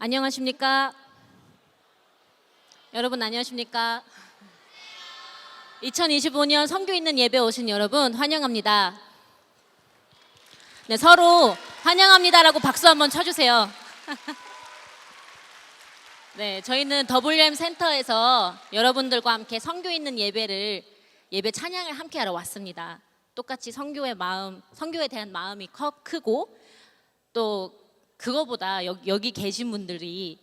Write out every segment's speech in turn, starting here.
안녕하십니까? 여러분 안녕하십니까? 2025년 성교 있는 예배 오신 여러분 환영합니다. 네, 서로 환영합니다라고 박수 한번 쳐주세요. 네, 저희는 WM 센터에서 여러분들과 함께 성교 있는 예배 찬양을 함께 하러 왔습니다. 똑같이 성교에 대한 마음이 크고 또 그거보다 여기 계신 분들이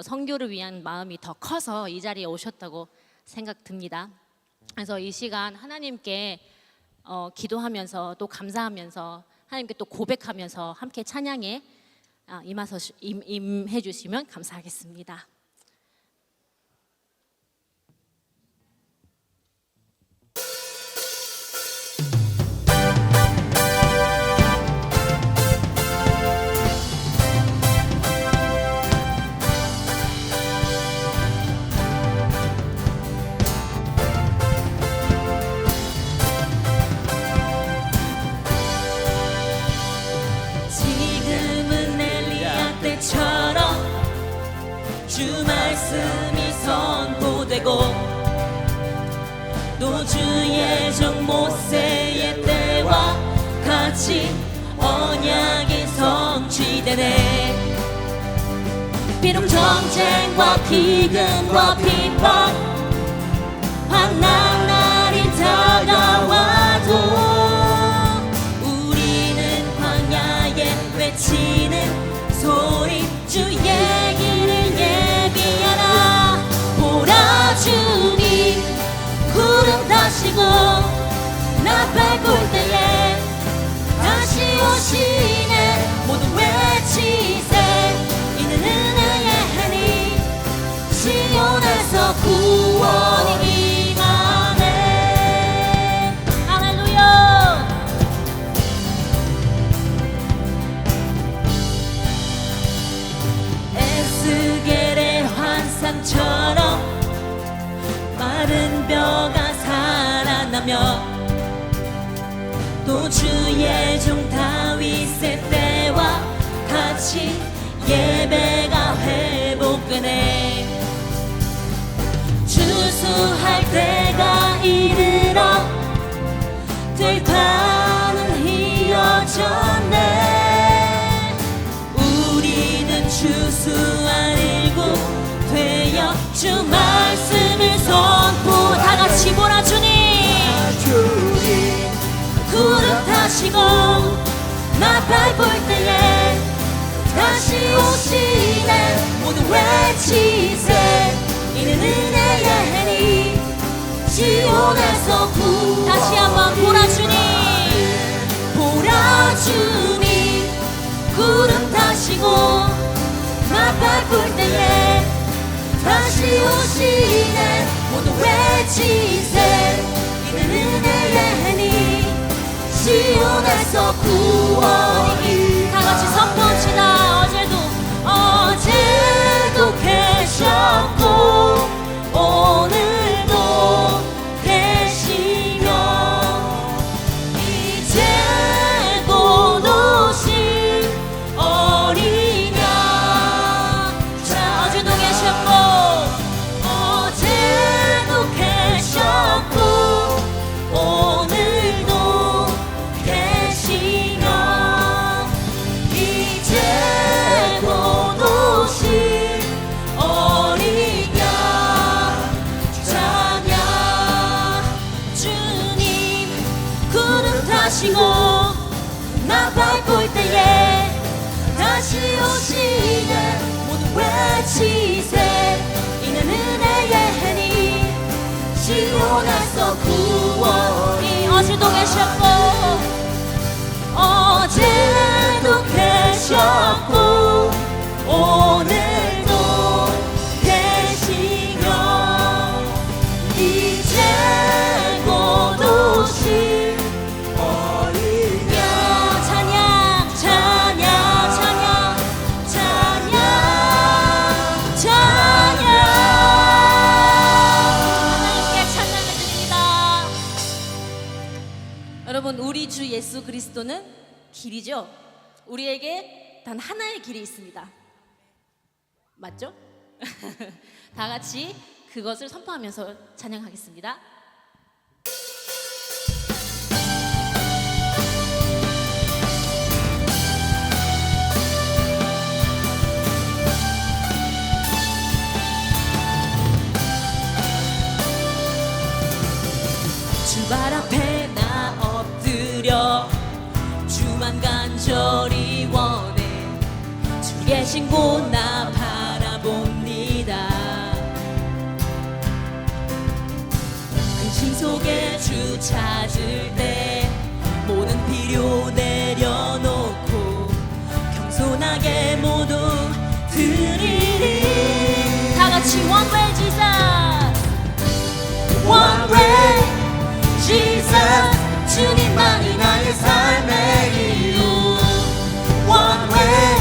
성교를 위한 마음이 더 커서 이 자리에 오셨다고 생각 듭니다. 그래서 이 시간 하나님께 기도하면서 또 감사하면서 하나님께 또 고백하면서 함께 찬양에 임해 주시면 감사하겠습니다. 주 말씀이 선포되고 또 주의 종 모세의 때와 같이 언약이 성취되네. 비록 전쟁과 기근과 핍박 환난 날이 다가와도 우리는 광야에 외치는 소리 주의 주님 구름 타시고 나 밟을 때에 다시 오시네. 모두 외치세. 이는 은혜의 해니 시온에서 구원이 임하네. 할렐루야. 에스겔의 환상처럼 마른 뼈가 살아나며 또 주의 종 다윗의 때와 같이 예배가 회복되네. 주수할 때가 이르러 들판은 휘어졌네. 우리는 주수할 일곱 되어 주 말씀을 선포. 다같이 보라. 주님 구름 타시고 나 밟을 때에 다시 오시네. 모두 외치세. 이는 은혜의 해니 시온에서 구원. 다시 한번 보라. 주님 보라. 주님 구름 타시고 나 밟을 때에 다시 오시네. 모두 외치세. 이는 은혜의 해니 시온에서 구원이. 다같이 선포합시다. 어제도 계셨고 오늘도 계시며 이제 곧 오실 어린 양. 자, 어제도 계셨고 어제도 계셨고 오늘도 계시며 이제 곧 오실 어린 양. 찬양. 주님 구름 타시고 나 밟을 때에 다시 오시네. 모두 외치세. 이는 은혜의 해니 시온에서 구원이. 어제도 계셨고 어제도 계셨고 오늘도 계시며 이제 곧 오실 어린 양. 찬양 찬양 찬양 찬양 찬양. 하나님께 찬양을 드립니다. 여러분, 우리 주 예수 그리스도는 길이죠. 우리에게 단 하나의 길이 있습니다. 맞죠? 다 같이 그것을 선포하면서 찬양하겠습니다. 주발 앞에 나 엎드려 주만 간절히 원해. 주 계신 곳 나 바라봅니다. 근심 속에 주 찾을 때 모든 필요 내려놓고 겸손하게 모두 드리리. 다 같이 One Way Jesus, One way Jesus, 주님만이 나의 삶의 이유. One way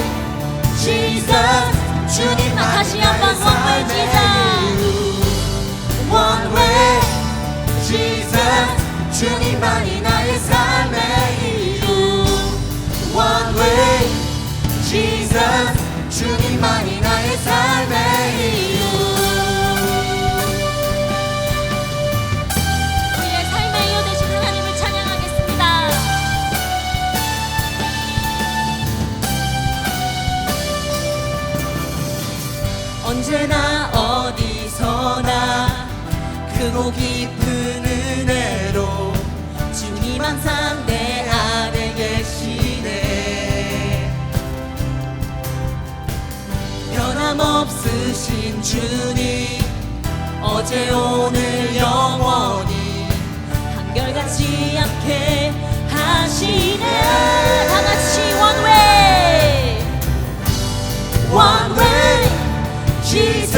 Jesus, 주님만 다시 한번 One Way Jesus. One way Jesus, 주님만이 나의 삶의 이유. One way Jesus, 주님만이 나의 삶의 이유. 우리의 삶의 이유 되신 하나님을 찬양하겠습니다. 언제나 어디서나 크고 깊은 은혜로 주님 항상 내 안에 계시네. 변함없으신 주님, 어제 오늘 영원히 한결같지 않게 하시네. 다 같이 One Way, One way Jesus,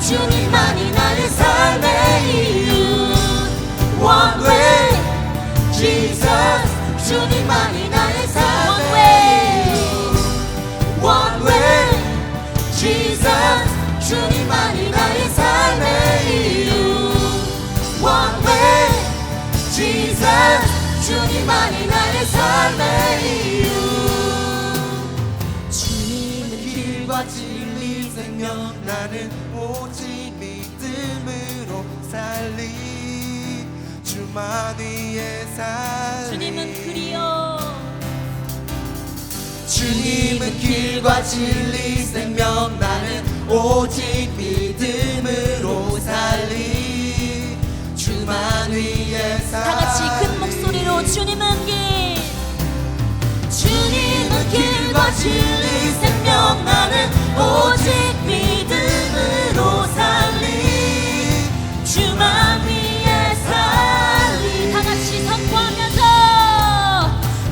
주님만이 나의 삶의 이유. One way Jesus, 주님만이 나의 삶의 이유. One way Jesus, 주님만이 나의 삶의 이유. One way Jesus, 주님만이 나의 삶의 이유. 주님은 길과 진리 생명, 나는 오직 믿음으로 살리. 주만 위에 살리. 주님은 그리요. 주님은 길과 진리 생명, 나는 오직 믿음으로 살리. 주만 위에 살리. 다 같이 큰 목소리로 주님은 길, 주님은 길과 진리 생명, 나는 오직 믿음으로 살리. 주만 위에 살리. 다 같이 선포하면서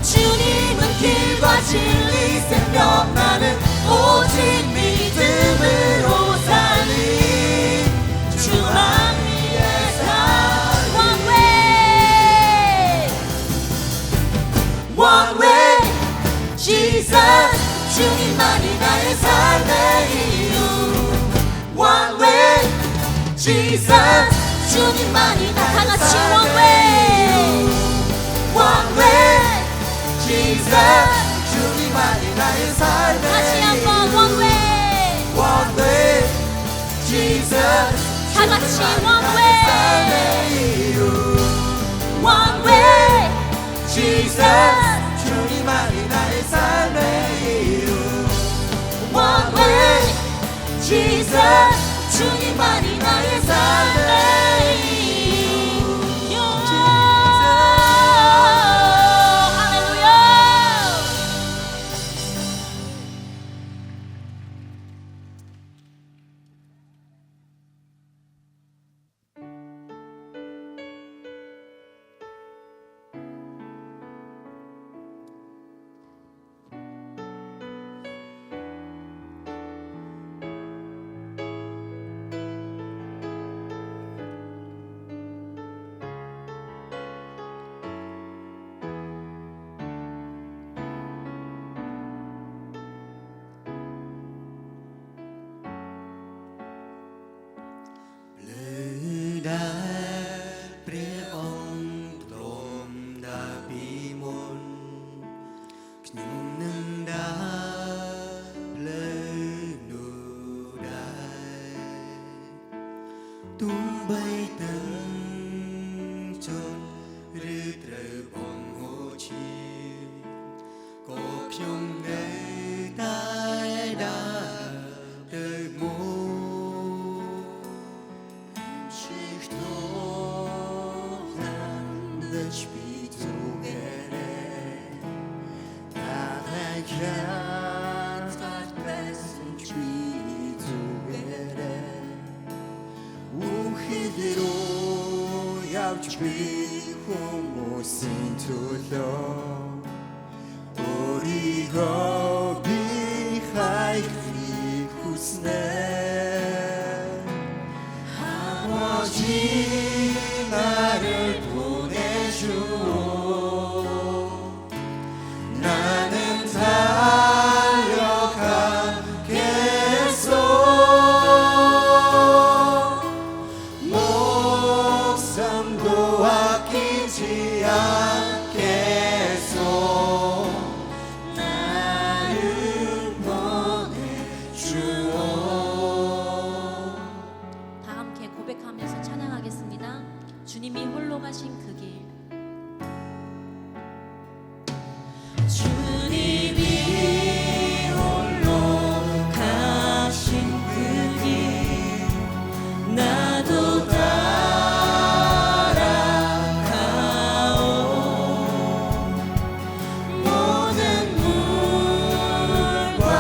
주님은 길과 진리 생명, 나는 오직 믿음으로 살리. 주만 위에 살리. One Way, One way Jesus, 주님만이 나의 삶의 이유. One way Jesus, 주님만이 다 나의 같이 삶의 One Way, 이유. One way Jesus, 주님만이 나의 삶의 다시 이유. 한번 One Way, One way Jesus, 다 같이 주님만이 One 나의 Way, 삶의 이유. One way Jesus, 주님만이 나의 삶의 이유. One way Jesus, 주님만이 나의 삶의 이유. 할렐루야. ទូបីទាំងជន់ឬត្រូវបងហូរឈាមក៏ខ្ញុំនៅតែដើរទៅមុខ Let's be together. I can't start best and be together. 우리대로 약주비 호모신 tullo. 우리가 비하이기 후스네. 아버지 나를 보내주오. 나는 달려가겠소. 목숨도 아끼지 않겠소. 나를 보내주오. 다 함께 고백하면서 찬양하겠습니다. 주님이 홀로 가신 그 길. 주님이 홀로 가신 그 길 나도 따라가오. 모든 물과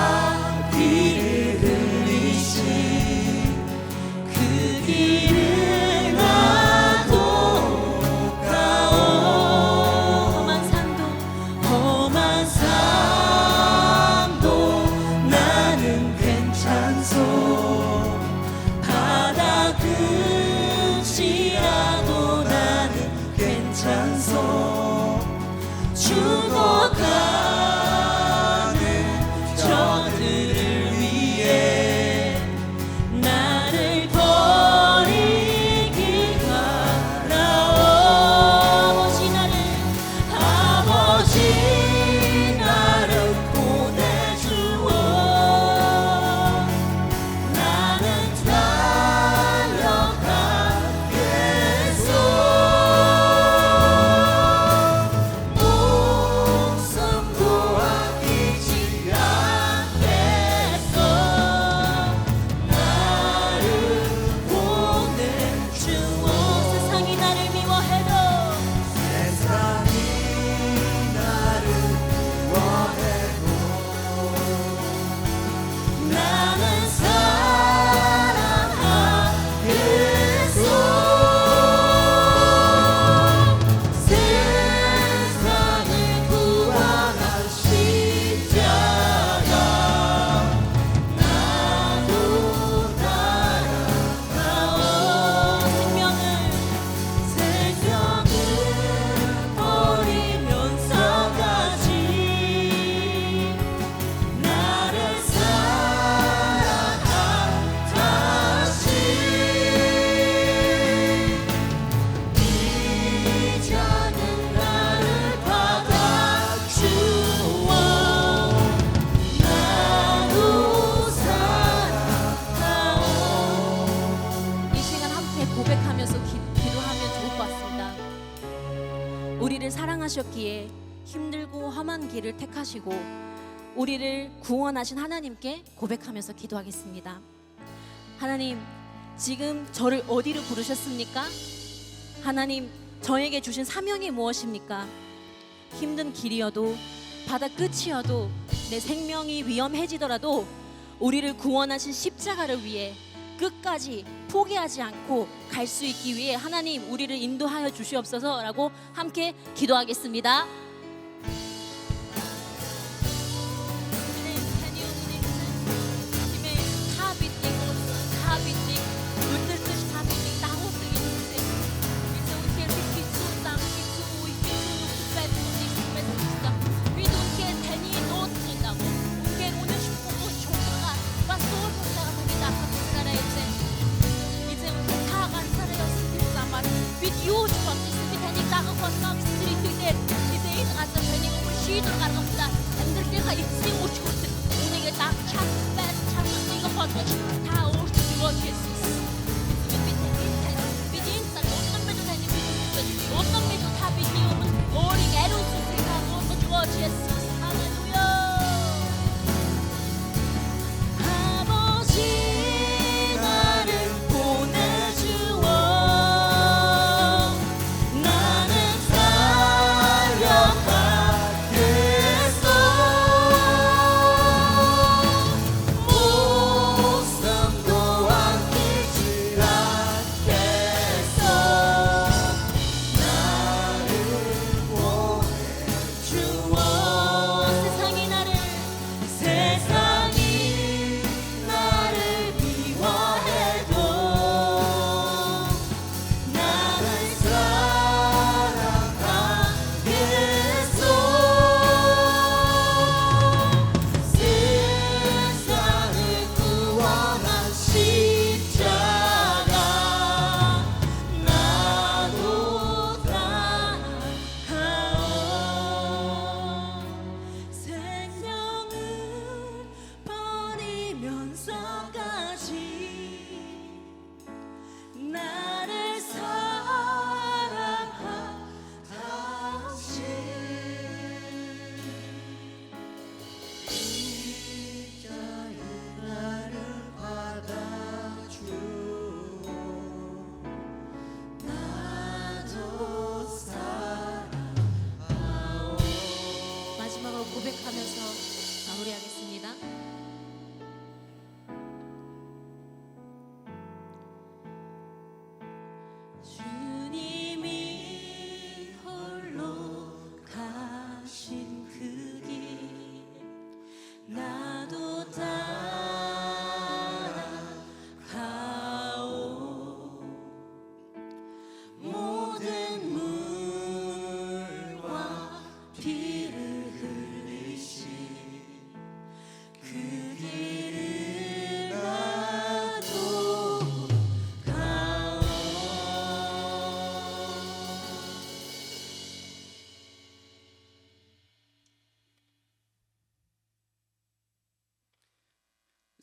비를 흘리신 그 길을 나도 가오. 험한 산도 나는 괜찮소. 바다 끝이라도 나는 괜찮소. 죽어가는 저들을 위해 나를 버리길 바라오. 아버지 나를 보내주오. 나는 달려가겠소. 목숨도 아끼지 않겠소. 나를 보내주오. 세상이 나를 미워해도 세상이 나를 원해도 나는 사랑하겠소. 세상을 구원한 십자가 나도 따라가오. 생명을 버리면서까지 나를 사랑하다시 이제는 나를 받아주오. 나도 사랑하오. 이 시간 함께 고백하면서 기도하면 좋을 것 같습니다. 우리를 사랑하셨기에 힘들고 험한 길을 택하시고 우리를 구원하신 하나님께 고백하면서 기도하겠습니다. 하나님, 지금 저를 어디로 부르셨습니까? 하나님, 저에게 주신 사명이 무엇입니까? 힘든 길이어도 바다 끝이어도 내 생명이 위험해지더라도 우리를 구원하신 십자가를 위해 끝까지 포기하지 않고 갈 수 있기 위해 하나님 우리를 인도하여 주시옵소서라고 함께 기도하겠습니다.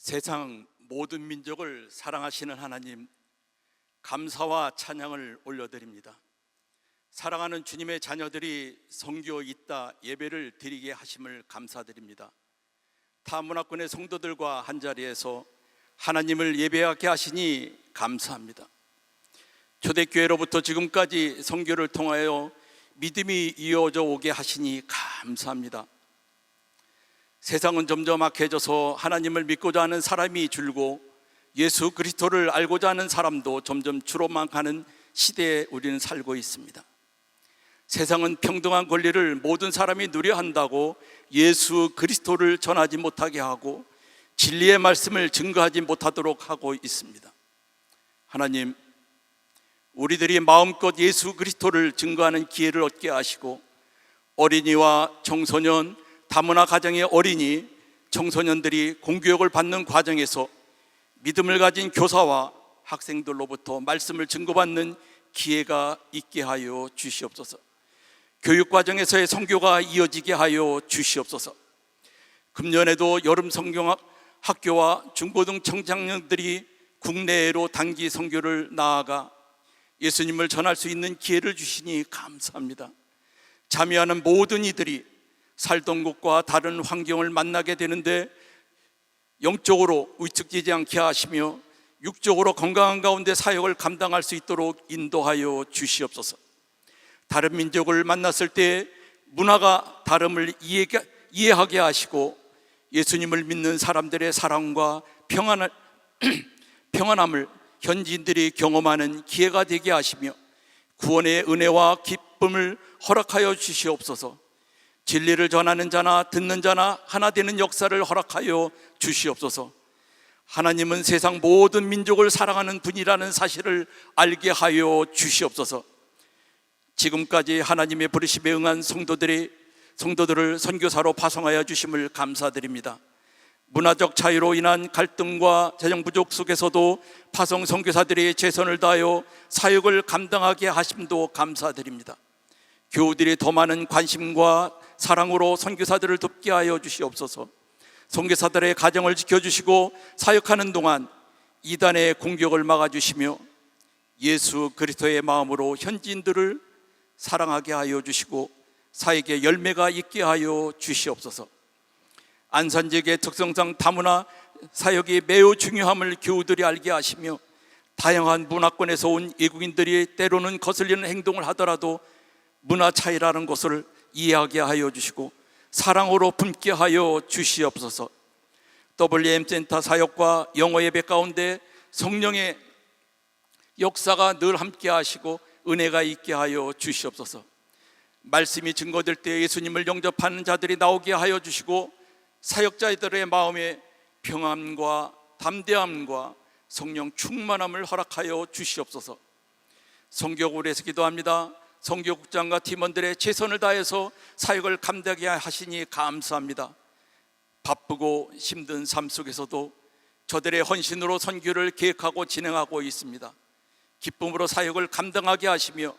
세상 모든 민족을 사랑하시는 하나님, 감사와 찬양을 올려드립니다. 사랑하는 주님의 자녀들이 성교 있다 예배를 드리게 하심을 감사드립니다. 타 문화권의 성도들과 한자리에서 하나님을 예배하게 하시니 감사합니다. 초대교회로부터 지금까지 성교를 통하여 믿음이 이어져 오게 하시니 감사합니다. 세상은 점점 악해져서 하나님을 믿고자 하는 사람이 줄고 예수 그리스도를 알고자 하는 사람도 점점 줄어만 가는 시대에 우리는 살고 있습니다. 세상은 평등한 권리를 모든 사람이 누려야 한다고 예수 그리스도를 전하지 못하게 하고 진리의 말씀을 증거하지 못하도록 하고 있습니다. 하나님, 우리들이 마음껏 예수 그리스도를 증거하는 기회를 얻게 하시고 어린이와 청소년, 다문화 가정의 어린이, 청소년들이 공교육을 받는 과정에서 믿음을 가진 교사와 학생들로부터 말씀을 증거받는 기회가 있게 하여 주시옵소서. 교육 과정에서의 선교가 이어지게 하여 주시옵소서. 금년에도 여름 성경학교와 중고등 청장년들이 국내로 단기 선교를 나아가 예수님을 전할 수 있는 기회를 주시니 감사합니다. 참여하는 모든 이들이 살던 곳과 다른 환경을 만나게 되는데 영적으로 위축되지 않게 하시며 육적으로 건강한 가운데 사역을 감당할 수 있도록 인도하여 주시옵소서. 다른 민족을 만났을 때 문화가 다름을 이해하게 하시고 예수님을 믿는 사람들의 사랑과 평안함을 현지인들이 경험하는 기회가 되게 하시며 구원의 은혜와 기쁨을 허락하여 주시옵소서. 진리를 전하는 자나 듣는 자나 하나 되는 역사를 허락하여 주시옵소서. 하나님은 세상 모든 민족을 사랑하는 분이라는 사실을 알게 하여 주시옵소서. 지금까지 하나님의 부르심에 응한 성도들을 선교사로 파송하여 주심을 감사드립니다. 문화적 차이로 인한 갈등과 재정 부족 속에서도 파송 선교사들이 최선을 다하여 사역을 감당하게 하심도 감사드립니다. 교우들이 더 많은 관심과 사랑으로 선교사들을 돕게 하여 주시옵소서. 선교사들의 가정을 지켜주시고 사역하는 동안 이단의 공격을 막아주시며 예수 그리스도의 마음으로 현지인들을 사랑하게 하여 주시고 사역의 열매가 있게 하여 주시옵소서. 안산 지역의 특성상 다문화 사역이 매우 중요함을 교우들이 알게 하시며 다양한 문화권에서 온 외국인들이 때로는 거슬리는 행동을 하더라도 문화 차이라는 것을 이해하게 하여 주시고 사랑으로 품게 하여 주시옵소서. WM 센터 사역과 영어 예배 가운데 성령의 역사가 늘 함께 하시고 은혜가 있게 하여 주시옵소서. 말씀이 증거될 때 예수님을 영접하는 자들이 나오게 하여 주시고 사역자들의 마음에 평안과 담대함과 성령 충만함을 허락하여 주시옵소서. 성교국을 위해서 기도합니다. 성교국장과 팀원들의 최선을 다해서 사역을 감당하게 하시니 감사합니다. 바쁘고 힘든 삶 속에서도 저들의 헌신으로 선교를 계획하고 진행하고 있습니다. 기쁨으로 사역을 감당하게 하시며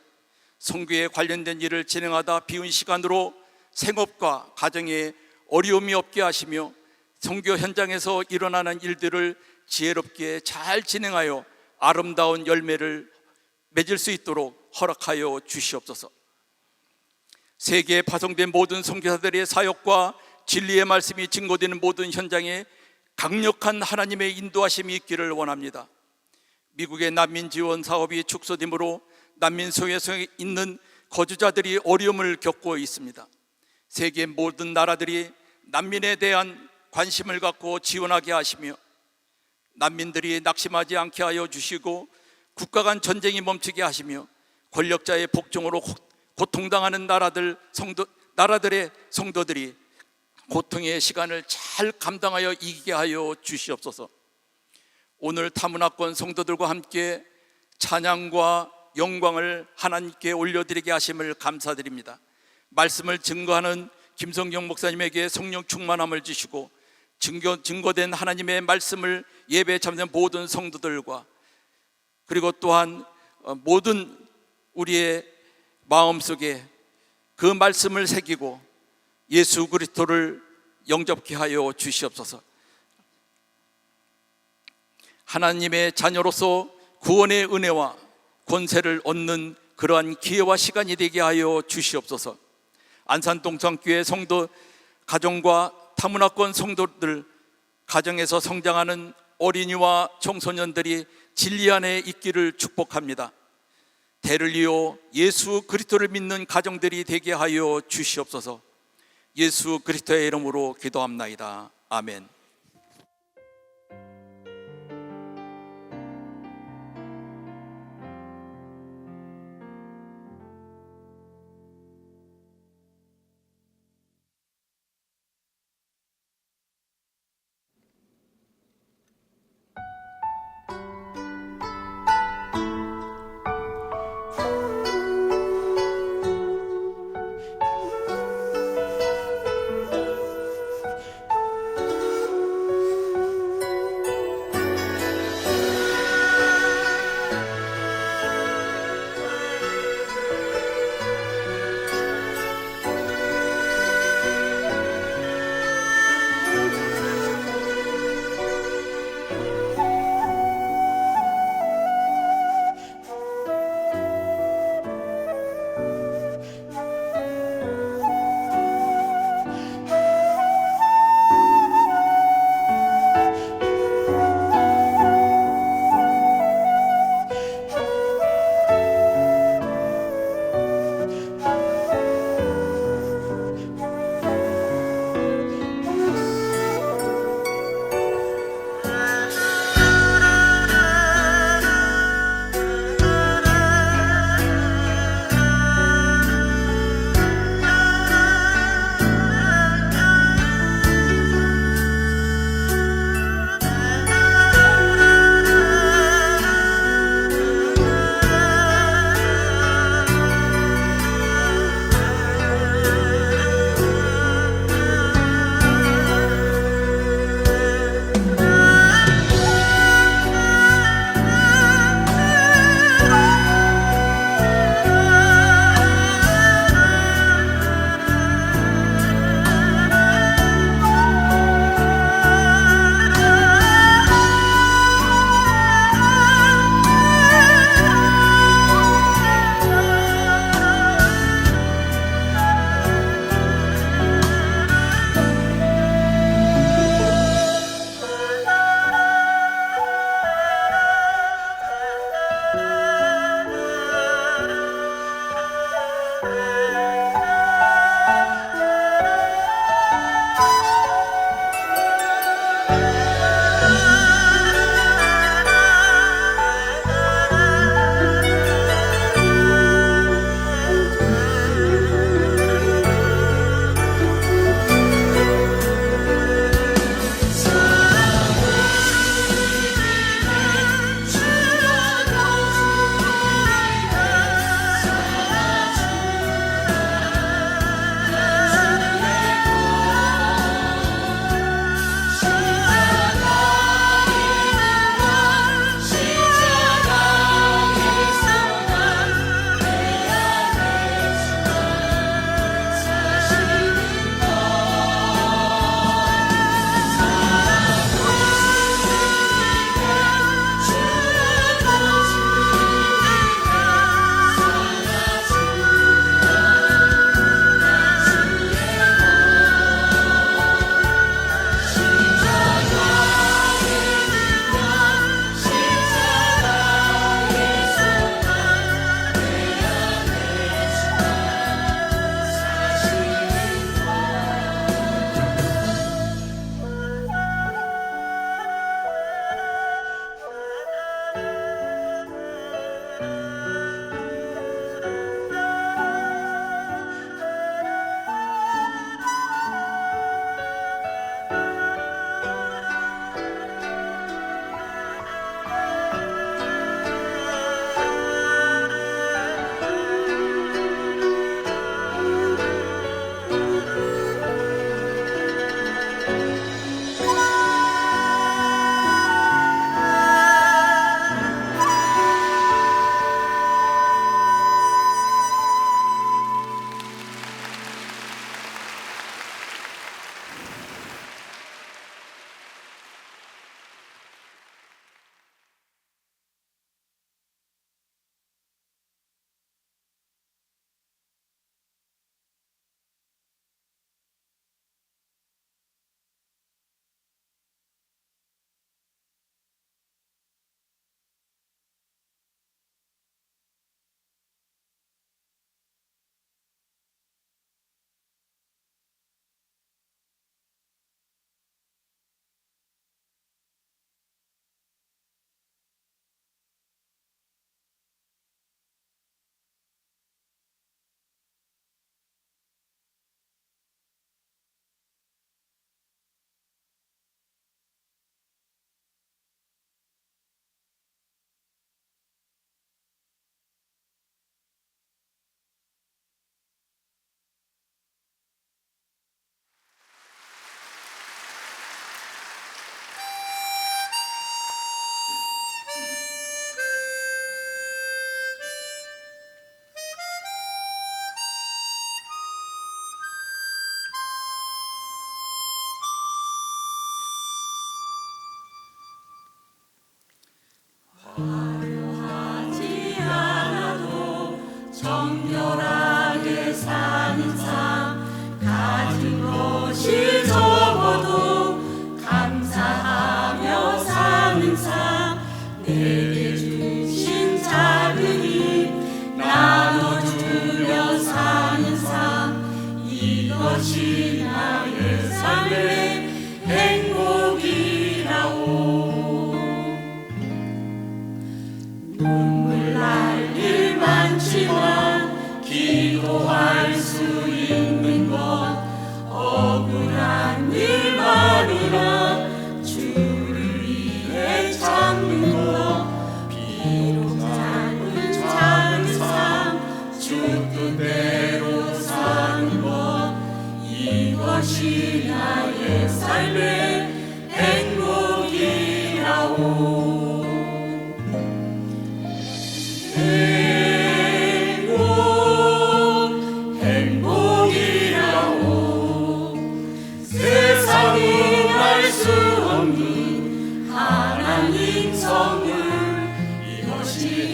선교에 관련된 일을 진행하다 비운 시간으로 생업과 가정에 어려움이 없게 하시며 선교 현장에서 일어나는 일들을 지혜롭게 잘 진행하여 아름다운 열매를 맺을 수 있도록 허락하여 주시옵소서. 세계에 파송된 모든 선교사들의 사역과 진리의 말씀이 증거되는 모든 현장에 강력한 하나님의 인도하심이 있기를 원합니다. 미국의 난민 지원 사업이 축소됨으로 난민 소외소에 있는 거주자들이 어려움을 겪고 있습니다. 세계 모든 나라들이 난민에 대한 관심을 갖고 지원하게 하시며 난민들이 낙심하지 않게 하여 주시고 국가 간 전쟁이 멈추게 하시며 권력자의 복종으로 고통당하는 나라들의 성도들이 고통의 시간을 잘 감당하여 이기게 하여 주시옵소서. 오늘 타문화권 성도들과 함께 찬양과 영광을 하나님께 올려드리게 하심을 감사드립니다. 말씀을 증거하는 김성경 목사님에게 성령 충만함을 주시고 증거된 하나님의 말씀을 예배에 참여한 모든 성도들과 그리고 또한 모든 우리의 마음속에 그 말씀을 새기고 예수 그리스도를 영접케 하여 주시옵소서. 하나님의 자녀로서 구원의 은혜와 권세를 얻는 그러한 기회와 시간이 되게 하여 주시옵소서. 안산동성교회 성도 가정과 타문화권 성도들, 가정에서 성장하는 어린이와 청소년들이 진리 안에 있기를 축복합니다. 대를 이어 예수 그리스도를 믿는 가정들이 되게 하여 주시옵소서. 예수 그리스도의 이름으로 기도합나이다. 아멘. 하지 않아도 정결하게 사는 삶 가진 것이 적어도 감사하며 사는 삶 내게 주신 작은 힘 나눠주며 사는 삶 이것이 나의 삶의 행복이라오 눈물 날 일 많지만 기도할 수 있는 것 억울한 일만이라 주를 위해 참는 것 비록 짧은 작은 삶 주 뜻대로 사는 것 이것이 나의 삶의 행복이라오 행복이라오 세상은 알 수 없는 하나님 선물 이것이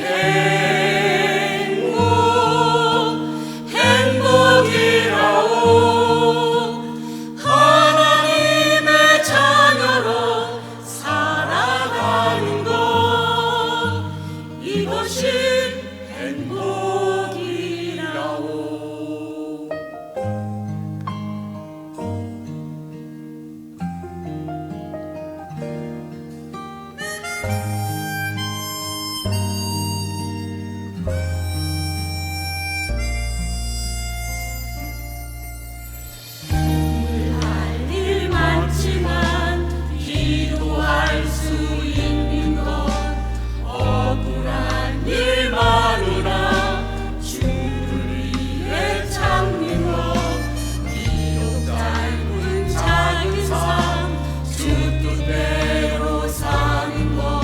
행복이라오 하나님의 자녀로 살아가는 것 이것이 행복이라오 할 일 많지만 기도할 수 있는 것 억울한 일만이라 주를 위해 참는 것 비록 짧은 작은 삶 주 뜻대로 사는 것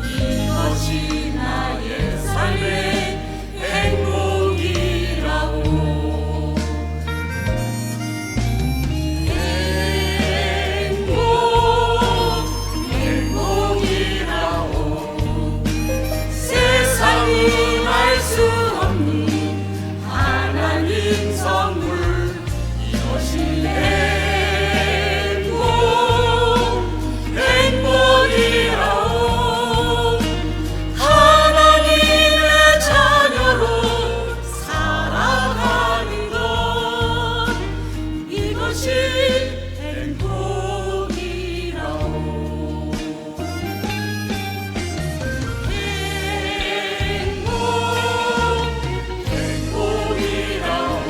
이것이 나의 삶의 행복이라오 행복이라오 세상은 알 수 없는 하나님 선물 이것이 행복이라오 하나님의 자녀로 살아가는 것 이것이 행복이라오 행복이라오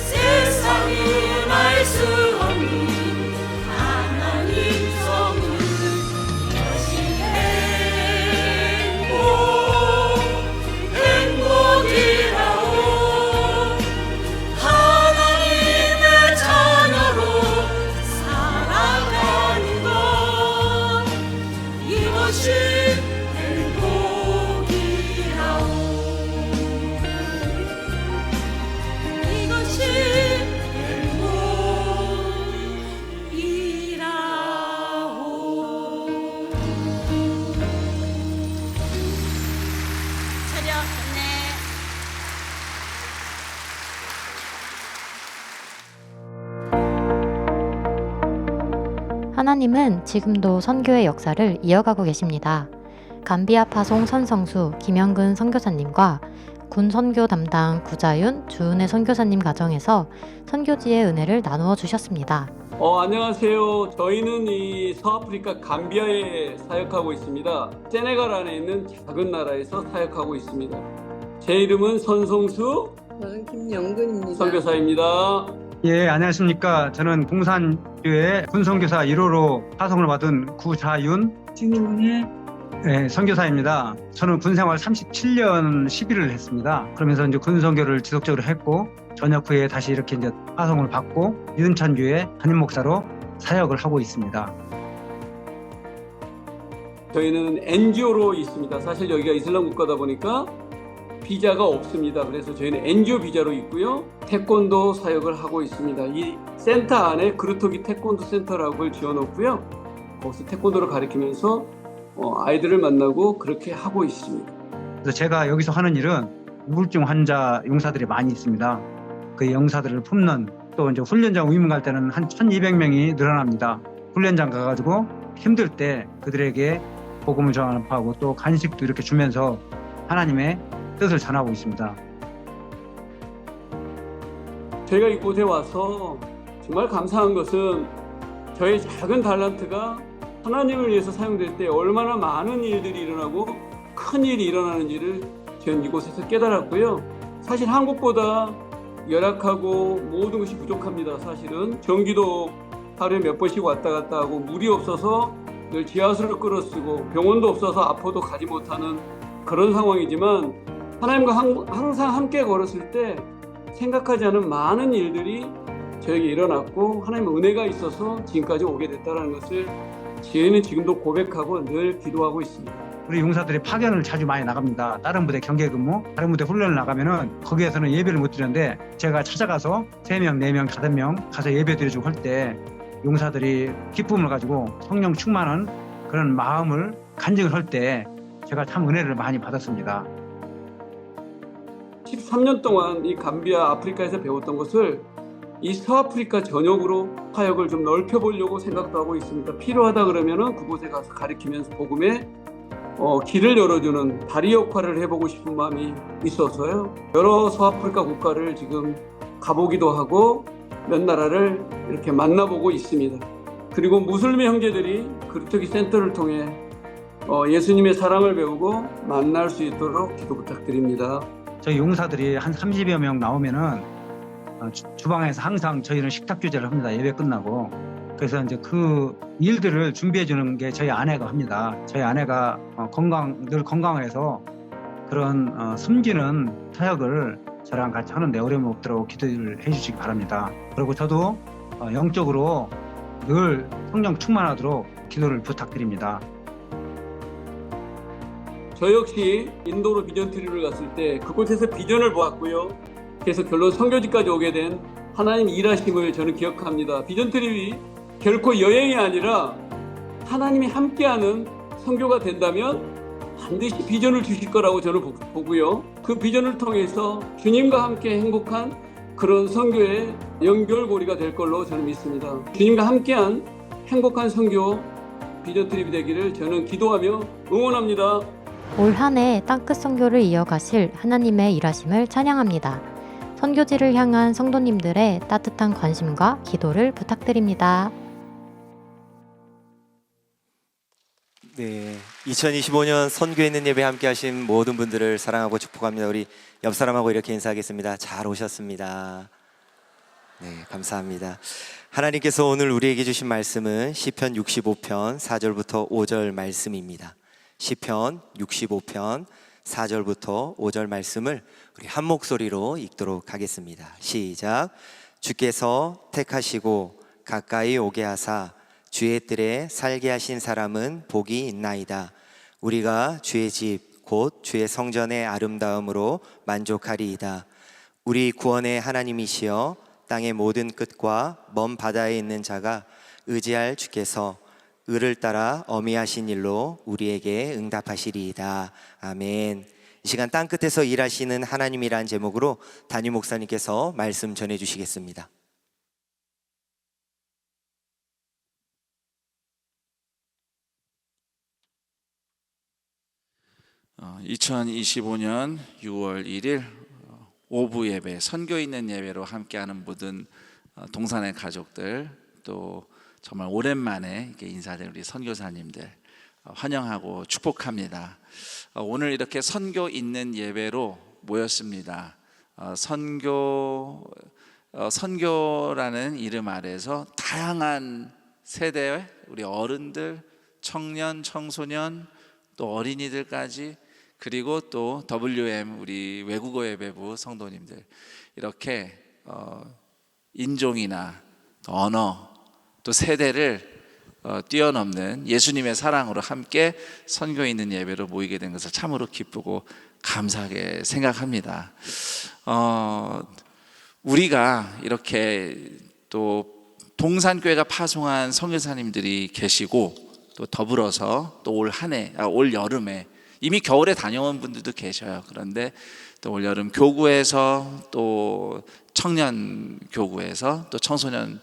세상은 알 수 없는 하나님 선물 이것이 행복이라오 하나님의 자녀로 살아가는 것 이것이 행복이라오 이것이 행복이라오 차려 좋네 하나님은 지금도 선교의 역사를 이어가고 계십니다. 감비아 파송 선성수 김영근 선교사님과 군 선교 담당 구자윤, 주은혜 선교사님 가정에서 선교지의 은혜를 나누어 주셨습니다. 안녕하세요. 저희는 이 서아프리카 감비아에 사역하고 있습니다. 세네갈 안에 있는 작은 나라에서 사역하고 있습니다. 제 이름은 선성수 저는 김영근입니다. 선교사입니다. 예, 안녕하십니까. 저는 봉산교회 군선교사 1호로 파송을 받은 구자윤 주은혜 선교사입니다. 저는 군생활 37년 10일을 했습니다. 그러면서 이제 군선교를 지속적으로 했고 전역 후에 다시 이렇게 이제 파송을 받고 윤천교회 담임 목사로 사역을 하고 있습니다. 저희는 NGO로 있습니다. 사실 여기가 이슬람 국가다 보니까 비자가 없습니다. 그래서 저희는 NGO 비자로 있고요. 태권도 사역을 하고 있습니다. 이 센터 안에 그루토기 태권도 센터라고 지어놓고요. 거기서 태권도를 가르치면서 아이들을 만나고 그렇게 하고 있습니다. 그래서 제가 여기서 하는 일은 우울증 환자 용사들이 많이 있습니다. 그 용사들을 품는, 또 이제 훈련장 의무 갈 때는 한 1,200명이 늘어납니다. 훈련장 가가지고 힘들 때 그들에게 복음을 전하고 또 간식도 이렇게 주면서 하나님의 뜻을 전하고 있습니다. 저희가 이곳에 와서 정말 감사한 것은 저의 작은 달란트가 하나님을 위해서 사용될 때 얼마나 많은 일들이 일어나고 큰 일이 일어나는지를 저는 이곳에서 깨달았고요. 사실 한국보다 열악하고 모든 것이 부족합니다. 사실은 전기도 하루에 몇 번씩 왔다 갔다 하고 물이 없어서 늘 지하수를 끌어 쓰고 병원도 없어서 아파도 가지 못하는 그런 상황이지만 하나님과 항상 함께 걸었을 때 생각하지 않은 많은 일들이 저에게 일어났고 하나님의 은혜가 있어서 지금까지 오게 됐다는 것을 저희는 지금도 고백하고 늘 기도하고 있습니다. 우리 용사들이 파견을 자주 많이 나갑니다. 다른 부대 경계 근무, 다른 부대 훈련을 나가면은 거기에서는 예배를 못 드리는데 제가 찾아가서 3명, 4명, 5명 가서 예배 드려주고 할 때 용사들이 기쁨을 가지고 성령 충만한 그런 마음을 간증을 할 때 제가 참 은혜를 많이 받았습니다. 13년 동안 이 감비아 아프리카에서 배웠던 것을 이 서아프리카 전역으로 사역을 좀 넓혀보려고 생각도 하고 있습니다. 필요하다 그러면은 그곳에 가서 가르치면서 복음의 길을 열어주는 다리 역할을 해보고 싶은 마음이 있어서요. 여러 서아프리카 국가를 지금 가보기도 하고 몇 나라를 이렇게 만나보고 있습니다. 그리고 무슬림 형제들이 그루터기 센터를 통해 예수님의 사랑을 배우고 만날 수 있도록 기도 부탁드립니다. 저희 용사들이 한 30여 명 나오면은 주방에서 항상 저희는 식탁 교제를 합니다. 예배 끝나고. 그래서 이제 그 일들을 준비해 주는 게 저희 아내가 합니다. 저희 아내가 늘 건강해서 그런 숨기는 사역을 저랑 같이 하는데 어려움이 없도록 기도를 해주시기 바랍니다. 그리고 저도 영적으로 늘 성령 충만하도록 기도를 부탁드립니다. 저 역시 인도로 비전 트립을 갔을 때 그곳에서 비전을 보았고요. 그래서 결론 선교지까지 오게 된 하나님 일하심을 저는 기억합니다. 비전 트립이 결코 여행이 아니라 하나님이 함께하는 선교가 된다면 반드시 비전을 주실 거라고 저는 보고요. 그 비전을 통해서 주님과 함께 행복한 그런 선교의 연결고리가 될 걸로 저는 믿습니다. 주님과 함께한 행복한 선교 비전 트립이 되기를 저는 기도하며 응원합니다. 올 한 해 땅끝 선교를 이어가실 하나님의 일하심을 찬양합니다. 선교지를 향한 성도님들의 따뜻한 관심과 기도를 부탁드립니다. 네, 2025년 선교 있는 예배 함께 하신 모든 분들을 사랑하고 축복합니다. 우리 옆 사람하고 이렇게 인사하겠습니다. 잘 오셨습니다. 네, 감사합니다. 하나님께서 오늘 우리에게 주신 말씀은 시편 65편 4절부터 5절 말씀입니다. 시편 65편 4절부터 5절 말씀을 우리 한 목소리로 읽도록 하겠습니다. 시작. 주께서 택하시고 가까이 오게 하사 주의 뜰에 살게 하신 사람은 복이 있나이다. 우리가 주의 집 곧 주의 성전의 아름다움으로 만족하리이다. 우리 구원의 하나님이시여 땅의 모든 끝과 먼 바다에 있는 자가 의지할 주께서 의를 따라 어미하신 일로 우리에게 응답하시리이다. 아멘. 이 시간 땅끝에서 일하시는 하나님이란 제목으로 담임 목사님께서 말씀 전해주시겠습니다. 2025년 6월 1일 오부 예배, 선교 있는 예배로 함께하는 모든 동산의 가족들, 또 정말 오랜만에 이렇게 인사드린 우리 선교사님들 환영하고 축복합니다. 오늘 이렇게 선교 있는 예배로 모였습니다. 선교라는 이름 아래서 다양한 세대의 우리 어른들, 청년, 청소년, 또 어린이들까지, 그리고 또 WM 우리 외국어 예배부 성도님들, 이렇게 인종이나 또 언어 또 세대를 뛰어넘는 예수님의 사랑으로 함께 선교 있는 예배로 모이게 된 것을 참으로 기쁘고 감사하게 생각합니다. 우리가 이렇게 또 동산교회가 파송한 선교사님들이 계시고 또 더불어서 또 올 여름에 이미 겨울에 다녀온 분들도 계셔요. 그런데 또 올 여름 교구에서 또 청년 교구에서 또 청소년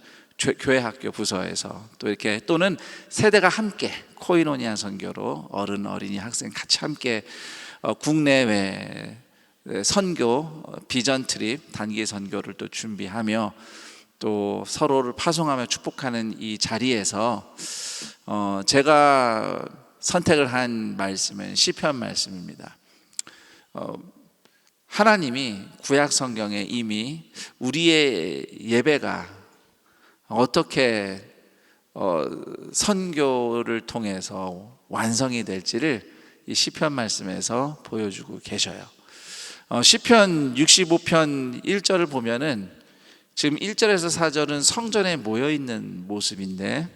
교회 학교 부서에서 또 이렇게 또는 세대가 함께 코이노니아 선교로 어른, 어린이, 학생 같이 함께 국내외 선교 비전 트립 단기 선교를 또 준비하며 또 서로를 파송하며 축복하는 이 자리에서 제가 선택을 한 말씀은 시편 말씀입니다. 하나님이 구약 성경에 이미 우리의 예배가 어떻게 선교를 통해서 완성이 될지를 이 시편 말씀에서 보여주고 계셔요. 시편 65편 1절을 보면은 지금 1절에서 4절은 성전에 모여 있는 모습인데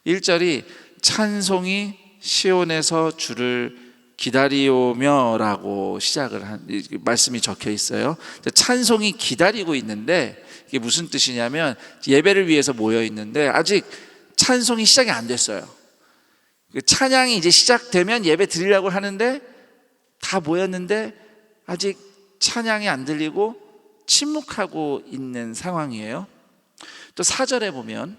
1절이 찬송이 시온에서 주를 기다리오며라고 시작을 한 말씀이 적혀 있어요. 찬송이 기다리고 있는데 이게 무슨 뜻이냐면 예배를 위해서 모여 있는데 아직 찬송이 시작이 안 됐어요. 찬양이 이제 시작되면 예배 드리려고 하는데 다 모였는데 아직 찬양이 안 들리고 침묵하고 있는 상황이에요. 또 4절에 보면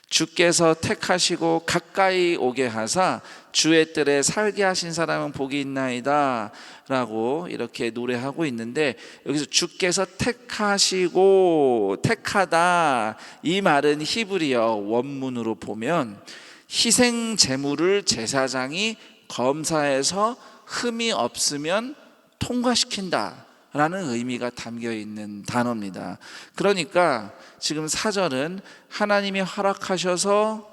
주께서 택하시고 가까이 오게 하사 주의 뜰에 살게 하신 사람은 복이 있나이다 라고 이렇게 노래하고 있는데 여기서 주께서 택하시고 택하다 이 말은 히브리어 원문으로 보면 희생 제물을 제사장이 검사해서 흠이 없으면 통과시킨다 라는 의미가 담겨 있는 단어입니다. 그러니까 지금 4절은 하나님이 허락하셔서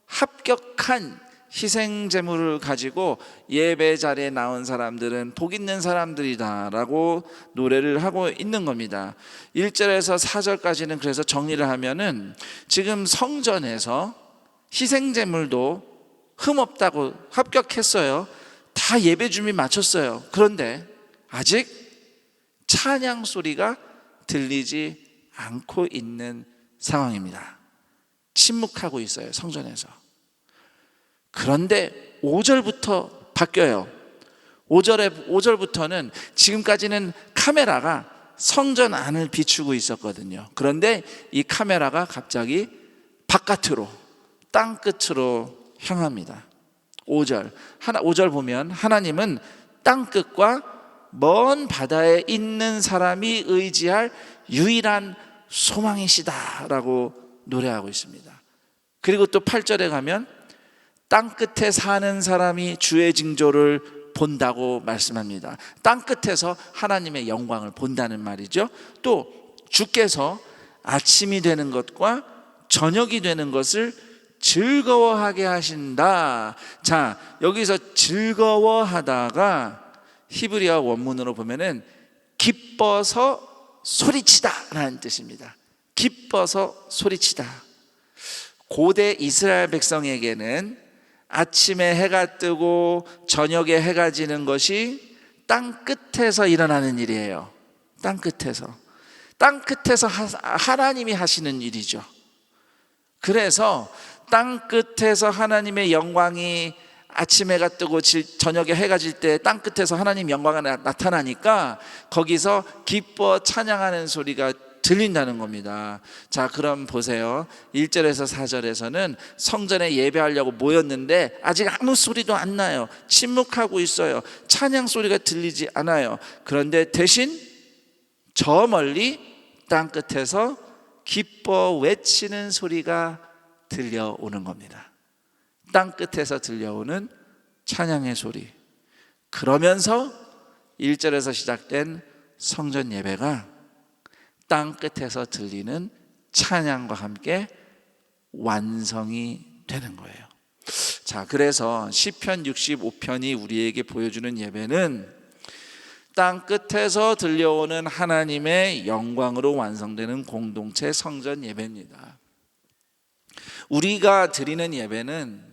합격한 희생 제물을 가지고 예배 자리에 나온 사람들은 복 있는 사람들이다 라고 노래를 하고 있는 겁니다. 1절에서 4절까지는 그래서 정리를 하면은 지금 성전에서 희생 제물도 흠없다고 합격했어요. 다 예배 준비 마쳤어요. 그런데 아직 찬양 소리가 들리지 않고 있는 상황입니다. 침묵하고 있어요, 성전에서. 그런데 5절부터 바뀌어요. 5절부터는 지금까지는 카메라가 성전 안을 비추고 있었거든요. 그런데 이 카메라가 갑자기 바깥으로, 땅끝으로 향합니다. 5절 보면 하나님은 땅끝과 먼 바다에 있는 사람이 의지할 유일한 소망이시다라고 노래하고 있습니다. 그리고 또 8절에 가면 땅끝에 사는 사람이 주의 징조를 본다고 말씀합니다. 땅끝에서 하나님의 영광을 본다는 말이죠. 또 주께서 아침이 되는 것과 저녁이 되는 것을 즐거워하게 하신다. 자, 여기서 즐거워하다가 히브리어 원문으로 보면은 기뻐서 소리치다 라는 뜻입니다. 기뻐서 소리치다. 고대 이스라엘 백성에게는 아침에 해가 뜨고 저녁에 해가 지는 것이 땅 끝에서 일어나는 일이에요. 땅 끝에서 하나님이 하시는 일이죠. 그래서 땅 끝에서 하나님의 영광이 아침 해가 뜨고 저녁에 해가 질 때 땅 끝에서 하나님 영광이 나타나니까 거기서 기뻐 찬양하는 소리가 들린다는 겁니다. 자, 그럼 보세요. 1절에서 4절에서는 성전에 예배하려고 모였는데 아직 아무 소리도 안 나요. 침묵하고 있어요. 찬양 소리가 들리지 않아요. 그런데 대신 저 멀리 땅 끝에서 기뻐 외치는 소리가 들려오는 겁니다. 땅 끝에서 들려오는 찬양의 소리. 그러면서 1절에서 시작된 성전 예배가 땅 끝에서 들리는 찬양과 함께 완성이 되는 거예요. 자, 그래서 시편 65편이 우리에게 보여주는 예배는 땅 끝에서 들려오는 하나님의 영광으로 완성되는 공동체 성전 예배입니다. 우리가 드리는 예배는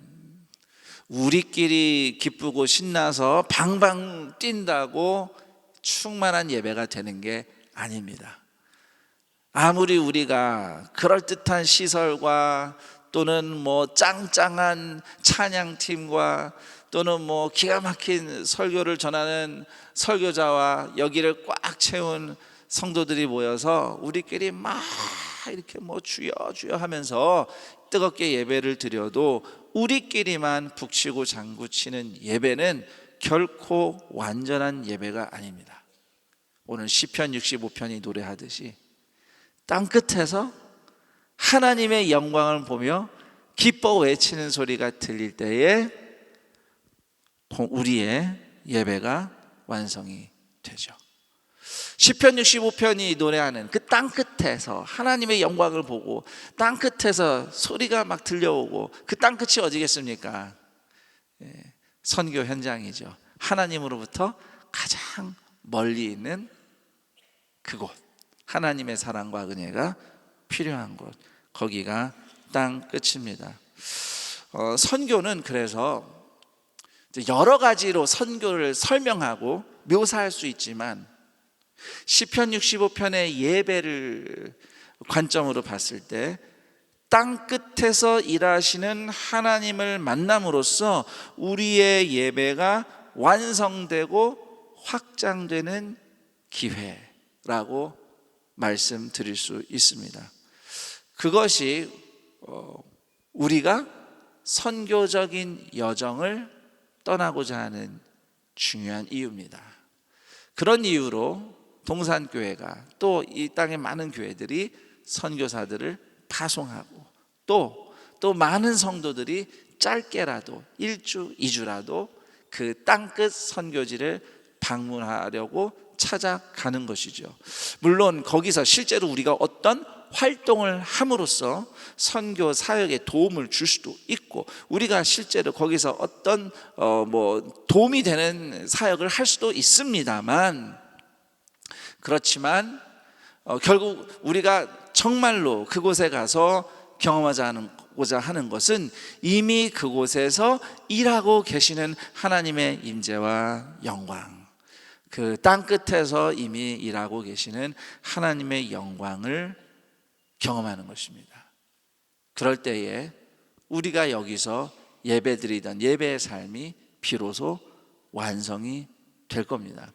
우리끼리 기쁘고 신나서 방방 뛴다고 충만한 예배가 되는 게 아닙니다. 아무리 우리가 그럴듯한 시설과 또는 뭐 짱짱한 찬양팀과 또는 뭐 기가 막힌 설교를 전하는 설교자와 여기를 꽉 채운 성도들이 모여서 우리끼리 막 이렇게 뭐 주여 주여 하면서 뜨겁게 예배를 드려도 우리끼리만 북치고 장구치는 예배는 결코 완전한 예배가 아닙니다. 오늘 시편 65편이 노래하듯이 땅끝에서 하나님의 영광을 보며 기뻐 외치는 소리가 들릴 때에 우리의 예배가 완성이 되죠. 시편 65편이 노래하는 그 땅끝에서 하나님의 영광을 보고 땅끝에서 소리가 막 들려오고 그 땅끝이 어디겠습니까? 선교 현장이죠. 하나님으로부터 가장 멀리 있는 그곳, 하나님의 사랑과 은혜가 필요한 곳, 거기가 땅끝입니다. 선교는 그래서 여러 가지로 선교를 설명하고 묘사할 수 있지만 시편 65편의 예배를 관점으로 봤을 때 땅끝에서 일하시는 하나님을 만남으로써 우리의 예배가 완성되고 확장되는 기회라고 말씀드릴 수 있습니다. 그것이 우리가 선교적인 여정을 떠나고자 하는 중요한 이유입니다. 그런 이유로 동산교회가 또 이 땅의 많은 교회들이 선교사들을 파송하고 또 많은 성도들이 짧게라도 1주, 2주라도 그 땅끝 선교지를 방문하려고 찾아가는 것이죠. 물론 거기서 실제로 우리가 어떤 활동을 함으로써 선교 사역에 도움을 줄 수도 있고 우리가 실제로 거기서 어떤 도움이 되는 사역을 할 수도 있습니다만 그렇지만 결국 우리가 정말로 그곳에 가서 경험하고자 하는 것은 이미 그곳에서 일하고 계시는 하나님의 임재와 영광, 그 땅끝에서 이미 일하고 계시는 하나님의 영광을 경험하는 것입니다. 그럴 때에 우리가 여기서 예배드리던 예배의 삶이 비로소 완성이 될 겁니다.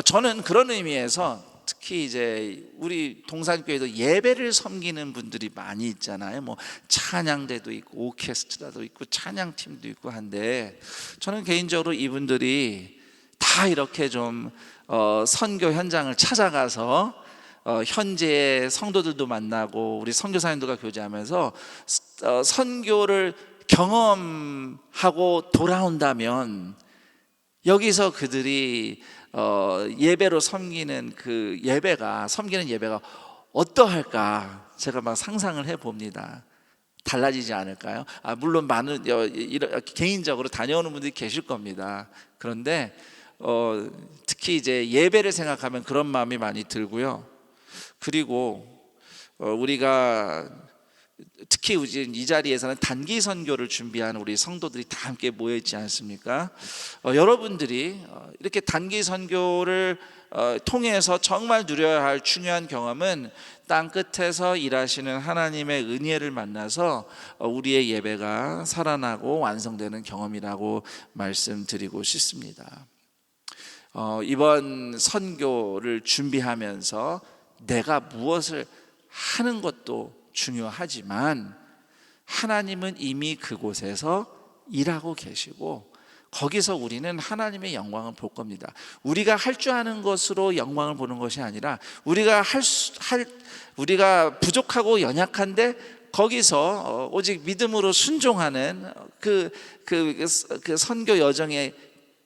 저는 그런 의미에서 특히 이제 우리 동산교회도 예배를 섬기는 분들이 많이 있잖아요. 뭐 찬양대도 있고 오케스트라도 있고 찬양팀도 있고 한데 저는 개인적으로 이분들이 다 이렇게 좀 선교 현장을 찾아가서 현재의 성도들도 만나고 우리 선교사님들과 교제하면서 선교를 경험하고 돌아온다면 여기서 그들이 예배로 섬기는 그 예배가 어떠할까 제가 막 상상을 해봅니다. 달라지지 않을까요? 물론 많은 개인적으로 다녀오는 분들이 계실 겁니다. 그런데 특히 이제 예배를 생각하면 그런 마음이 많이 들고요. 그리고 우리가 특히 이 자리에서는 단기 선교를 준비하는 우리 성도들이 다 함께 모여 있지 않습니까? 여러분들이 이렇게 단기 선교를 통해서 정말 누려야 할 중요한 경험은 땅끝에서 일하시는 하나님의 은혜를 만나서 우리의 예배가 살아나고 완성되는 경험이라고 말씀드리고 싶습니다. 이번 선교를 준비하면서 내가 무엇을 하는 것도 중요하지만 하나님은 이미 그곳에서 일하고 계시고 거기서 우리는 하나님의 영광을 볼 겁니다. 우리가 할 줄 아는 것으로 영광을 보는 것이 아니라 우리가 부족하고 연약한데 거기서 오직 믿음으로 순종하는 그 선교 여정의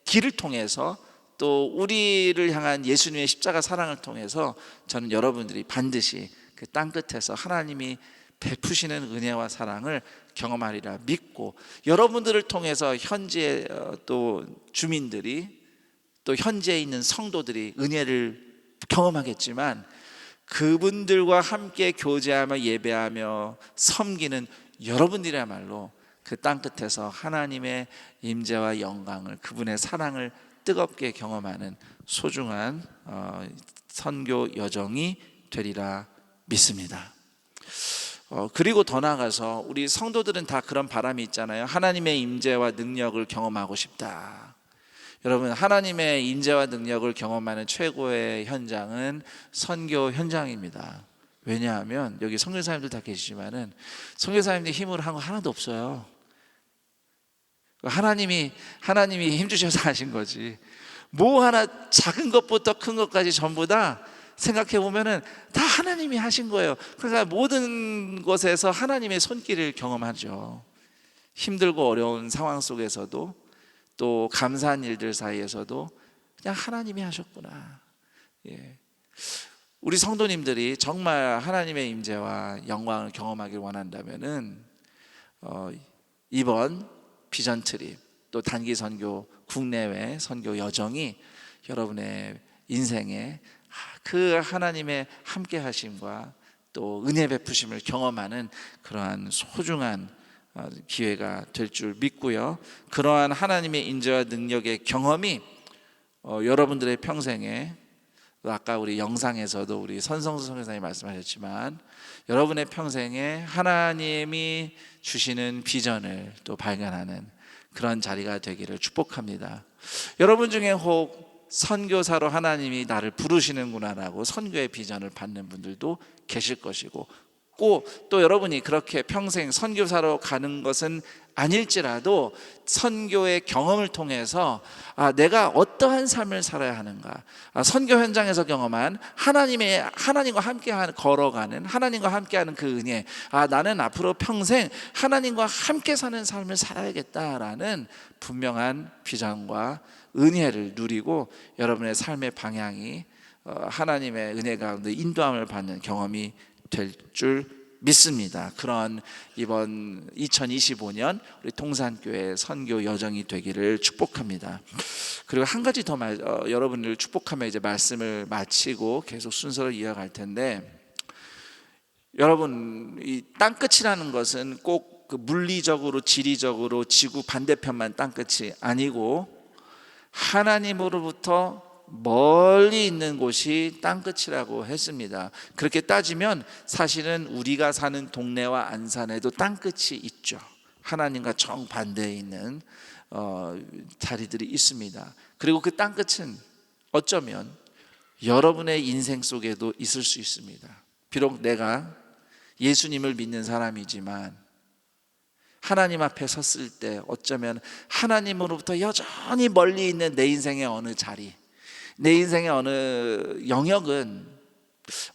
길을 통해서 또 우리를 향한 예수님의 십자가 사랑을 통해서 저는 여러분들이 반드시 그 땅끝에서 하나님이 베푸시는 은혜와 사랑을 경험하리라 믿고 여러분들을 통해서 현지의 또 주민들이 또 현지에 있는 성도들이 은혜를 경험하겠지만 그분들과 함께 교제하며 예배하며 섬기는 여러분들이야말로 그 땅끝에서 하나님의 임재와 영광을 그분의 사랑을 뜨겁게 경험하는 소중한 선교 여정이 되리라 믿습니다. 그리고 더 나아가서 우리 성도들은 다 그런 바람이 있잖아요. 하나님의 임재와 능력을 경험하고 싶다. 여러분, 하나님의 임재와 능력을 경험하는 최고의 현장은 선교 현장입니다. 왜냐하면 여기 선교사님들 다 계시지만은 선교사님들 힘으로 한 거 하나도 없어요. 하나님이 힘 주셔서 하신 거지. 뭐 하나 작은 것부터 큰 것까지 전부 다 생각해 보면은 다 하나님이 하신 거예요. 그러니까 모든 것에서 하나님의 손길을 경험하죠. 힘들고 어려운 상황 속에서도 또 감사한 일들 사이에서도 그냥 하나님이 하셨구나. 예. 우리 성도님들이 정말 하나님의 임재와 영광을 경험하길 원한다면은 이번 비전 트립 또 단기 선교 국내외 선교 여정이 여러분의 인생에 그 하나님의 함께 하심과 또 은혜 베푸심을 경험하는 그러한 소중한 기회가 될 줄 믿고요. 그러한 하나님의 인재와 능력의 경험이 여러분들의 평생에, 아까 우리 영상에서도 우리 선성수 선교사님이 말씀하셨지만 여러분의 평생에 하나님이 주시는 비전을 또 발견하는 그런 자리가 되기를 축복합니다. 여러분 중에 혹 선교사로 하나님이 나를 부르시는구나라고 선교의 비전을 받는 분들도 계실 것이고, 또 여러분이 그렇게 평생 선교사로 가는 것은 아닐지라도 선교의 경험을 통해서 내가 어떠한 삶을 살아야 하는가, 선교 현장에서 경험한 하나님과 함께 걸어가는, 하나님과 함께하는 그 은혜, 나는 앞으로 평생 하나님과 함께 사는 삶을 살아야겠다라는 분명한 비전과 은혜를 누리고 여러분의 삶의 방향이 하나님의 은혜 가운데 인도함을 받는 경험이 될 줄 믿습니다. 그런 이번 2025년 우리 동산교회 선교 여정이 되기를 축복합니다. 그리고 한 가지 더 여러분을 축복하며 이제 말씀을 마치고 계속 순서를 이어갈 텐데, 여러분, 이 땅끝이라는 것은 꼭 그 물리적으로 지리적으로 지구 반대편만 땅끝이 아니고 하나님으로부터 멀리 있는 곳이 땅끝이라고 했습니다. 그렇게 따지면 사실은 우리가 사는 동네와 안산에도 땅끝이 있죠. 하나님과 정반대에 있는 자리들이 있습니다. 그리고 그 땅끝은 어쩌면 여러분의 인생 속에도 있을 수 있습니다. 비록 내가 예수님을 믿는 사람이지만 하나님 앞에 섰을 때 어쩌면 하나님으로부터 여전히 멀리 있는 내 인생의 어느 자리, 내 인생의 어느 영역은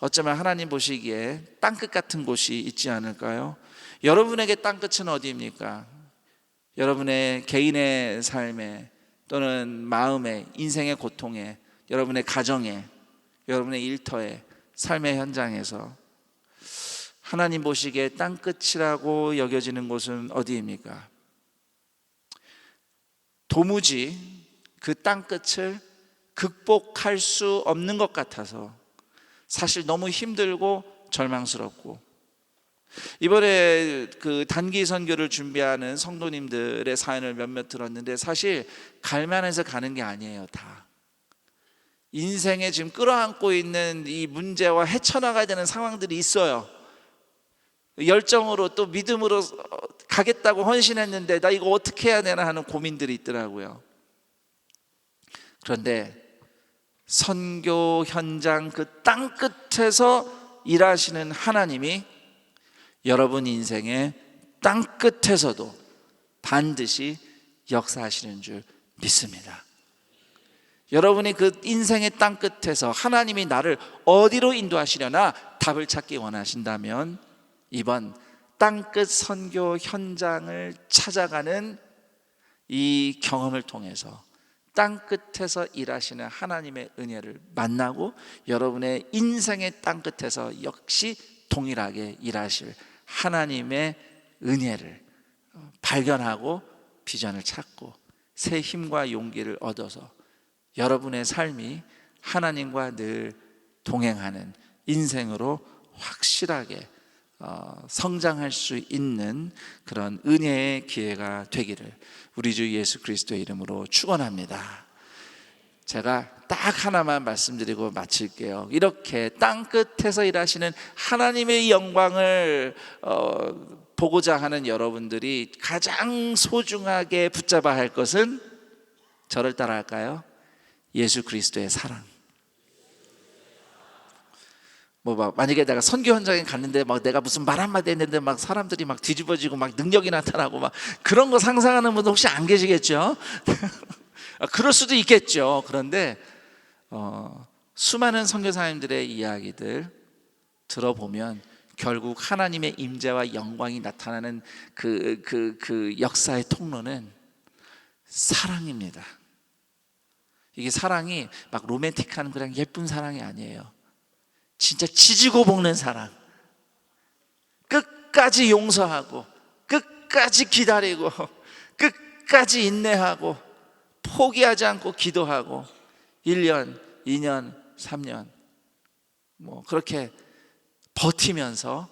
어쩌면 하나님 보시기에 땅끝 같은 곳이 있지 않을까요? 여러분에게 땅끝은 어디입니까? 여러분의 개인의 삶에 또는 마음에, 인생의 고통에, 여러분의 가정에, 여러분의 일터에, 삶의 현장에서 하나님 보시기에 땅끝이라고 여겨지는 곳은 어디입니까? 도무지 그 땅끝을 극복할 수 없는 것 같아서 사실 너무 힘들고 절망스럽고, 이번에 그 단기 선교를 준비하는 성도님들의 사연을 몇몇 들었는데 사실 갈만해서 가는 게 아니에요. 다 인생에 지금 끌어안고 있는 이 문제와 헤쳐나가야 되는 상황들이 있어요. 열정으로 또 믿음으로 가겠다고 헌신했는데 나 이거 어떻게 해야 되나 하는 고민들이 있더라고요. 그런데 선교 현장 그 땅끝에서 일하시는 하나님이 여러분 인생의 땅끝에서도 반드시 역사하시는 줄 믿습니다. 여러분이 그 인생의 땅끝에서 하나님이 나를 어디로 인도하시려나 답을 찾기 원하신다면 이번 땅끝 선교 현장을 찾아가는 이 경험을 통해서 땅끝에서 일하시는 하나님의 은혜를 만나고 여러분의 인생의 땅끝에서 역시 동일하게 일하실 하나님의 은혜를 발견하고 비전을 찾고 새 힘과 용기를 얻어서 여러분의 삶이 하나님과 늘 동행하는 인생으로 확실하게 성장할 수 있는 그런 은혜의 기회가 되기를 우리 주 예수 그리스도의 이름으로 축원합니다. 제가 딱 하나만 말씀드리고 마칠게요. 이렇게 땅 끝에서 일하시는 하나님의 영광을 보고자 하는 여러분들이 가장 소중하게 붙잡아야 할 것은, 저를 따라할까요? 예수 그리스도의 사랑. 만약에 내가 선교 현장에 갔는데 막 내가 무슨 말 한마디 했는데 막 사람들이 막 뒤집어지고 막 능력이 나타나고 막 그런 거 상상하는 분들 혹시 안 계시겠죠? 그럴 수도 있겠죠. 그런데 수많은 선교사님들의 이야기들 들어보면 결국 하나님의 임재와 영광이 나타나는 그 역사의 통로는 사랑입니다. 이게 사랑이 막 로맨틱한 그냥 예쁜 사랑이 아니에요. 진짜 지지고 볶는 사랑, 끝까지 용서하고 끝까지 기다리고 끝까지 인내하고 포기하지 않고 기도하고 1년, 2년, 3년 그렇게 버티면서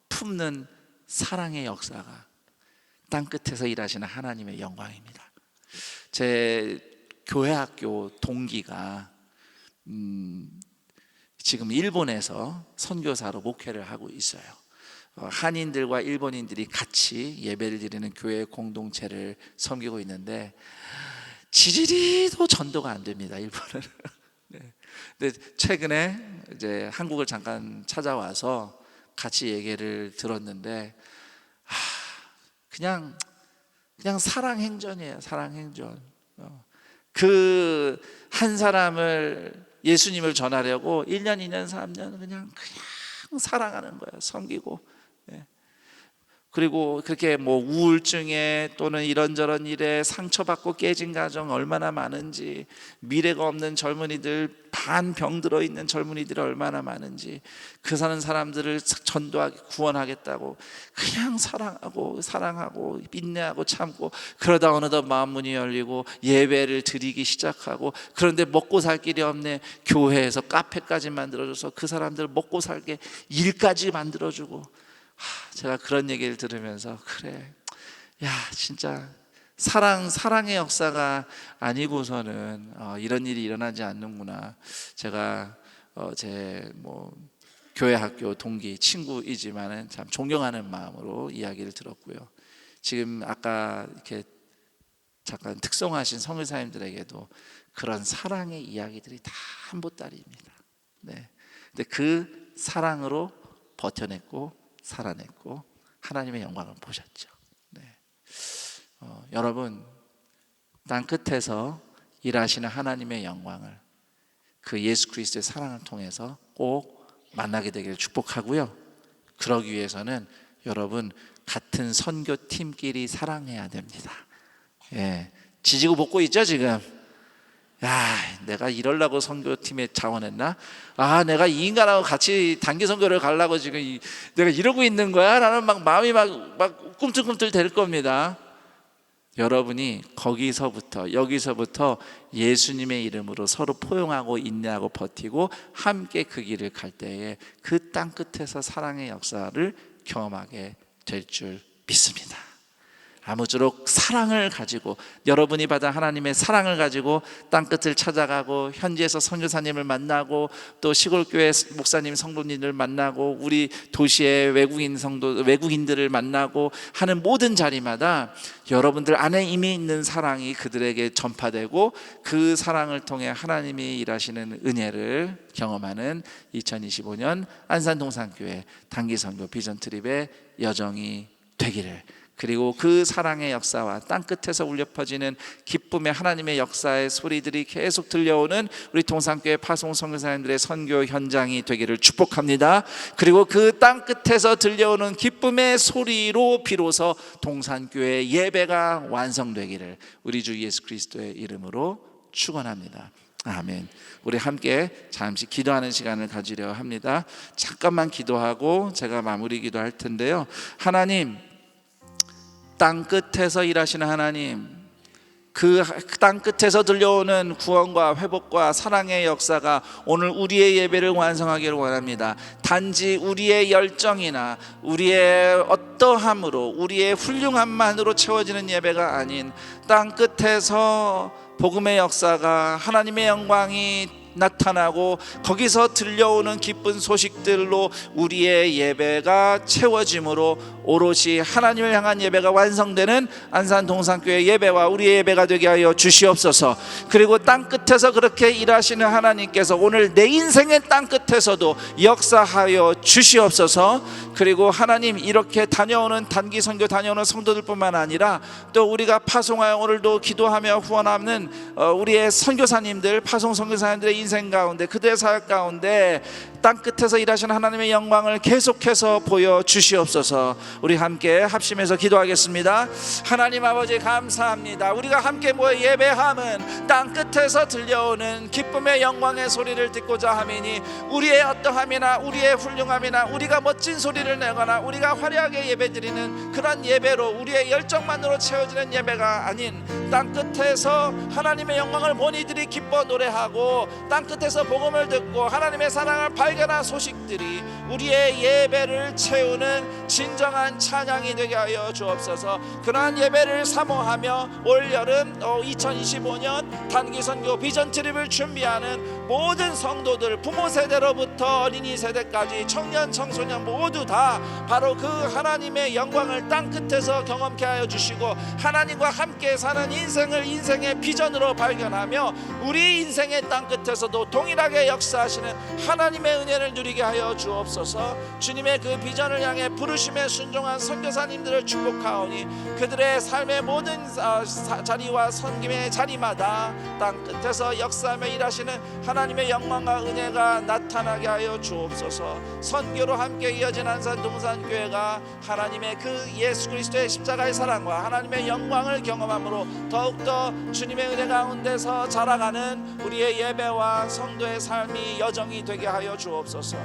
품는 사랑의 역사가 땅끝에서 일하시는 하나님의 영광입니다. 제 교회 학교 동기가 지금 일본에서 선교사로 목회를 하고 있어요. 한인들과 일본인들이 같이 예배를 드리는 교회 공동체를 섬기고 있는데 지리리도 전도가 안 됩니다, 일본은. 네. 근데 최근에 이제 한국을 잠깐 찾아와서 같이 얘기를 들었는데 그냥 사랑 행전이에요. 사랑 행전. 그 한 사람을 예수님을 전하려고 1년, 2년, 3년 그냥 사랑하는 거예요. 섬기고. 그리고 그렇게 우울증에 또는 이런저런 일에 상처받고 깨진 가정 얼마나 많은지, 미래가 없는 젊은이들, 반병 들어있는 젊은이들이 얼마나 많은지, 그 사는 사람들을 전도하게 구원하겠다고 그냥 사랑하고 인내하고 참고, 그러다 어느덧 마음 문이 열리고 예배를 드리기 시작하고, 그런데 먹고 살 길이 없네. 교회에서 카페까지 만들어줘서 그 사람들 먹고 살게 일까지 만들어주고. 제가 그런 얘기를 들으면서 그래, 야 진짜 사랑의 역사가 아니고서는 이런 일이 일어나지 않는구나. 제가 제 교회 학교 동기 친구이지만은 참 존경하는 마음으로 이야기를 들었고요. 지금 아까 이렇게 잠깐 특송하신 선교사님들에게도 그런 사랑의 이야기들이 다 한보따리입니다. 네. 근데 그 사랑으로 버텨냈고 살아냈고 하나님의 영광을 보셨죠. 네. 여러분, 땅 끝에서 일하시는 하나님의 영광을, 그 예수 그리스도의 사랑을 통해서 꼭 만나게 되기를 축복하고요. 그러기 위해서는 여러분 같은 선교팀끼리 사랑해야 됩니다. 예, 지지고 볶고 있죠 지금. 야, 내가 이러려고 선교팀에 자원했나? 내가 이 인간하고 같이 단기 선교를 가려고 지금 내가 이러고 있는 거야? 라는 마음이 막 꿈틀꿈틀 될 겁니다. 여러분이 여기서부터 예수님의 이름으로 서로 포용하고 인내하고 버티고 함께 그 길을 갈 때에 그 땅 끝에서 사랑의 역사를 경험하게 될 줄 믿습니다. 아무쪼록 사랑을 가지고, 여러분이 받은 하나님의 사랑을 가지고 땅끝을 찾아가고 현지에서 선교사님을 만나고 또 시골교회 목사님 성도님들 만나고 우리 도시의 외국인들을 만나고 하는 모든 자리마다 여러분들 안에 이미 있는 사랑이 그들에게 전파되고 그 사랑을 통해 하나님이 일하시는 은혜를 경험하는 2025년 안산동산교회 단기선교 비전트립의 여정이 되기를, 그리고 그 사랑의 역사와 땅끝에서 울려 퍼지는 기쁨의 하나님의 역사의 소리들이 계속 들려오는 우리 동산교회 파송 선교사님들의 선교 현장이 되기를 축복합니다. 그리고 그 땅끝에서 들려오는 기쁨의 소리로 비로소 동산교회 예배가 완성되기를 우리 주 예수 그리스도의 이름으로 축원합니다. 아멘. 우리 함께 잠시 기도하는 시간을 가지려 합니다. 잠깐만 기도하고 제가 마무리 기도할 텐데요. 하나님, 땅 끝에서 일하시는 하나님, 그 땅 끝에서 들려오는 구원과 회복과 사랑의 역사가 오늘 우리의 예배를 완성하기를 원합니다. 단지 우리의 열정이나 우리의 어떠함으로, 우리의 훌륭함만으로 채워지는 예배가 아닌 땅 끝에서 복음의 역사가 하나님의 영광이 나타나고 거기서 들려오는 기쁜 소식들로 우리의 예배가 채워짐으로 오롯이 하나님을 향한 예배가 완성되는 안산 동산교회 예배와 우리의 예배가 되게 하여 주시옵소서. 그리고 땅끝에서 그렇게 일하시는 하나님께서 오늘 내 인생의 땅끝에서도 역사하여 주시옵소서. 그리고 하나님, 이렇게 다녀오는 단기 선교 다녀오는 성도들뿐만 아니라 또 우리가 파송하여 오늘도 기도하며 후원하는 우리의 선교사님들, 파송 선교사님들의 인생 가운데, 그들의 사역 가운데 땅끝에서 일하시는 하나님의 영광을 계속해서 보여주시옵소서. 우리 함께 합심해서 기도하겠습니다. 하나님 아버지, 감사합니다. 우리가 함께 모여 예배함은 땅끝에서 들려오는 기쁨의 영광의 소리를 듣고자 함이니, 우리의 어떠함이나 우리의 훌륭함이나 우리가 멋진 소리를 내거나 우리가 화려하게 예배드리는 그런 예배로 우리의 열정만으로 채워지는 예배가 아닌, 땅끝에서 하나님의 영광을 본 이들이 기뻐 노래하고 땅끝에서 복음을 듣고 하나님의 사랑을 발견한 소식들이 우리의 예배를 채우는 진정한 찬양이 되게 하여 주옵소서. 그러한 예배를 사모하며 올여름 2025년 단기선교 비전 트립을 준비하는 모든 성도들, 부모 세대로부터 어린이 세대까지 청년 청소년 모두 다 바로 그 하나님의 영광을 땅끝에서 경험케 하여 주시고, 하나님과 함께 사는 인생을 인생의 비전으로 발견하며 우리 인생의 땅끝에서도 동일하게 역사하시는 하나님의 은혜를 누리게 하여 주옵소서. 주님의 그 비전을 향해 부르심에 순종한 선교사님들을 축복하오니 그들의 삶의 모든 자리와 섬김의 자리마다 땅끝에서 역사하며 일하시는 하나님의 영광과 은혜가 나타나게 하여 주옵소서. 선교로 함께 이어진 안산 동산교회가 하나님의 그 예수 그리스도의 십자가의 사랑과 하나님의 영광을 경험함으로 더욱더 주님의 은혜 가운데서 자라가는 우리의 예배와 성도의 삶이 여정이 되게 하여 주옵소서.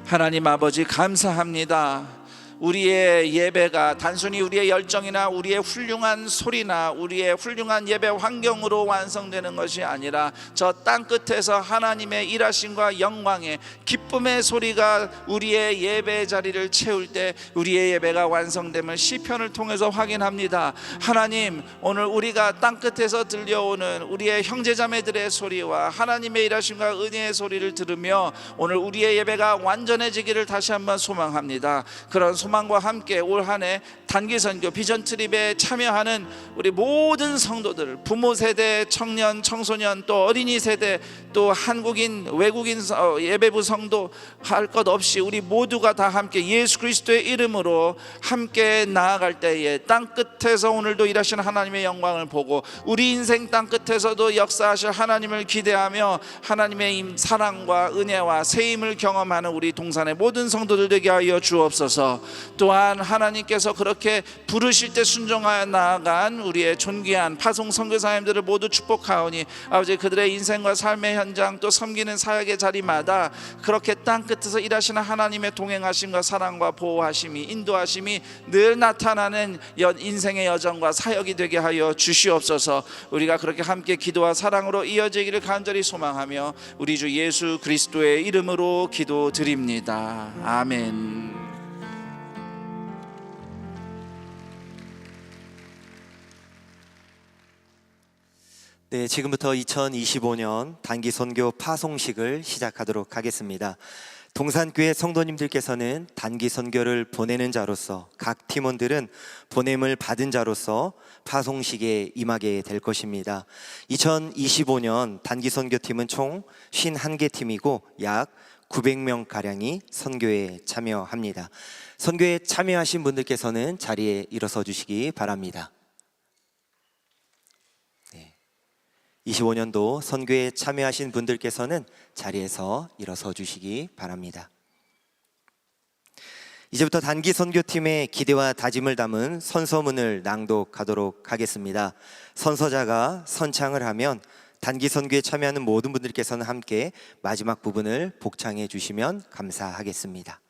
하나님 아버지, 감사합니다. 우리의 예배가 단순히 우리의 열정이나 우리의 훌륭한 소리나 우리의 훌륭한 예배 환경으로 완성되는 것이 아니라 저 땅끝에서 하나님의 일하심과 영광의 기쁨의 소리가 우리의 예배 자리를 채울 때 우리의 예배가 완성됨을 시편을 통해서 확인합니다. 하나님, 오늘 우리가 땅끝에서 들려오는 우리의 형제자매들의 소리와 하나님의 일하심과 은혜의 소리를 들으며 오늘 우리의 예배가 완전해지기를 다시 한번 소망합니다. 그런 소망과 함께 올 한 해 단기선교 비전 트립에 참여하는 우리 모든 성도들, 부모 세대, 청년, 청소년, 또 어린이 세대, 또 한국인, 외국인 예배부 성도 할 것 없이 우리 모두가 다 함께 예수 그리스도의 이름으로 함께 나아갈 때에 땅끝에서 오늘도 일하시는 하나님의 영광을 보고 우리 인생 땅끝에서도 역사하실 하나님을 기대하며 하나님의 사랑과 은혜와 세임을 경험하는 우리 동산의 모든 성도들 되게 하여 주옵소서. 또한 하나님께서 그렇게 부르실 때 순종하여 나아간 우리의 존귀한 파송 선교사님들을 모두 축복하오니 아버지, 그들의 인생과 삶의 현장 또 섬기는 사역의 자리마다 그렇게 땅끝에서 일하시는 하나님의 동행하심과 사랑과 보호하심이, 인도하심이 늘 나타나는 인생의 여정과 사역이 되게 하여 주시옵소서. 우리가 그렇게 함께 기도와 사랑으로 이어지기를 간절히 소망하며 우리 주 예수 그리스도의 이름으로 기도드립니다. 아멘. 네, 지금부터 2025년 단기 선교 파송식을 시작하도록 하겠습니다. 동산교회 성도님들께서는 단기 선교를 보내는 자로서, 각 팀원들은 보냄을 받은 자로서 파송식에 임하게 될 것입니다. 2025년 단기 선교팀은 총 51개 팀이고 약 900명 가량이 선교에 참여합니다. 선교에 참여하신 분들께서는 자리에 일어서 주시기 바랍니다. 25년도 선교에 참여하신 분들께서는 자리에서 일어서 주시기 바랍니다. 이제부터 단기 선교팀의 기대와 다짐을 담은 선서문을 낭독하도록 하겠습니다. 선서자가 선창을 하면 단기 선교에 참여하는 모든 분들께서는 함께 마지막 부분을 복창해 주시면 감사하겠습니다.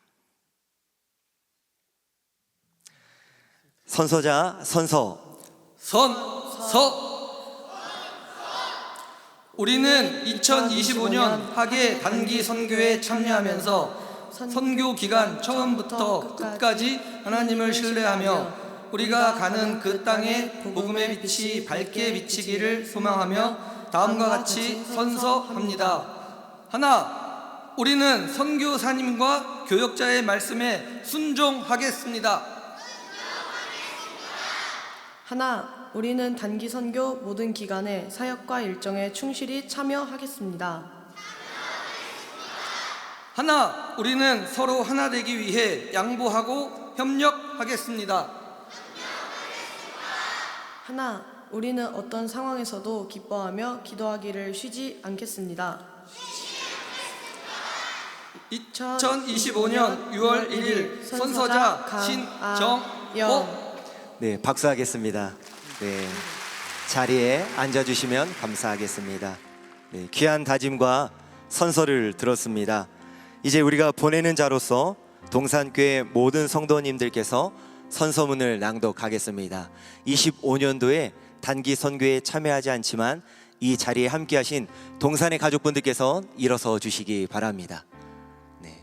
선서자 선서. 우리는 2025년 하계 단기 선교에 참여하면서 선교 기간 처음부터 끝까지 하나님을 신뢰하며 우리가 가는 그 땅에 복음의 빛이 밝게 비치기를 소망하며 다음과 같이 선서합니다. 하나, 우리는 선교사님과 교역자의 말씀에 순종하겠습니다. 하나, 우리는 단기 선교 모든 기간의 사역과 일정에 충실히 참여하겠습니다. 하나, 우리는 서로 하나 되기 위해 양보하고 협력하겠습니다. 하나, 우리는 어떤 상황에서도 기뻐하며 기도하기를 쉬지 않겠습니다. 2025년 6월 1일 선서자 신정호. 네, 박수하겠습니다. 네, 자리에 앉아주시면 감사하겠습니다. 네, 귀한 다짐과 선서를 들었습니다. 이제 우리가 보내는 자로서 동산교회 모든 성도님들께서 선서문을 낭독하겠습니다. 25년도에 단기 선교에 참여하지 않지만 이 자리에 함께하신 동산의 가족분들께서 일어서 주시기 바랍니다. 네.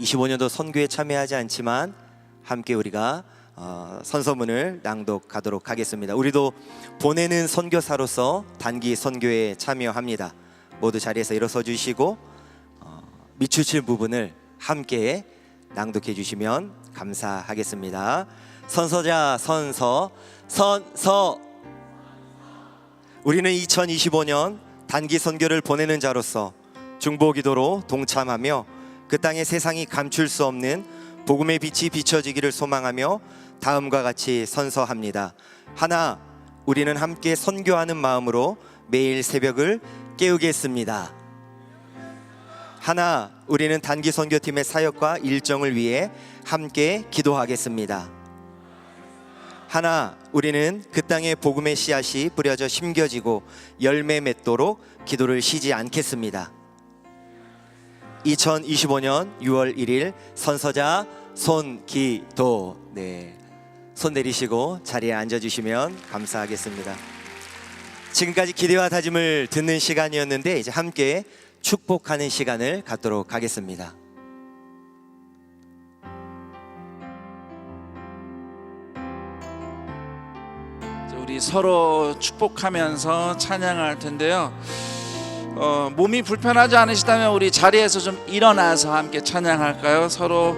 25년도 선교에 참여하지 않지만 함께 우리가 선서문을 낭독하도록 하겠습니다. 우리도 보내는 선교사로서 단기 선교에 참여합니다. 모두 자리에서 일어서 주시고 밑줄 부분을 함께 낭독해 주시면 감사하겠습니다. 선서자 선서. 우리는 2025년 단기 선교를 보내는 자로서 중보기도로 동참하며 그 땅의 세상이 감출 수 없는 복음의 빛이 비춰지기를 소망하며 다음과 같이 선서합니다. 하나, 우리는 함께 선교하는 마음으로 매일 새벽을 깨우겠습니다. 하나, 우리는 단기 선교팀의 사역과 일정을 위해 함께 기도하겠습니다. 하나, 우리는 그 땅에 복음의 씨앗이 뿌려져 심겨지고 열매 맺도록 기도를 쉬지 않겠습니다. 2025년 6월 1일 선서자 손기도. 네, 손 내리시고 자리에 앉아주시면 감사하겠습니다. 지금까지 기대와 다짐을 듣는 시간이었는데 이제 함께 축복하는 시간을 갖도록 하겠습니다. 우리 서로 축복하면서 찬양할 텐데요. 몸이 불편하지 않으시다면 우리 자리에서 좀 일어나서 함께 찬양할까요? 서로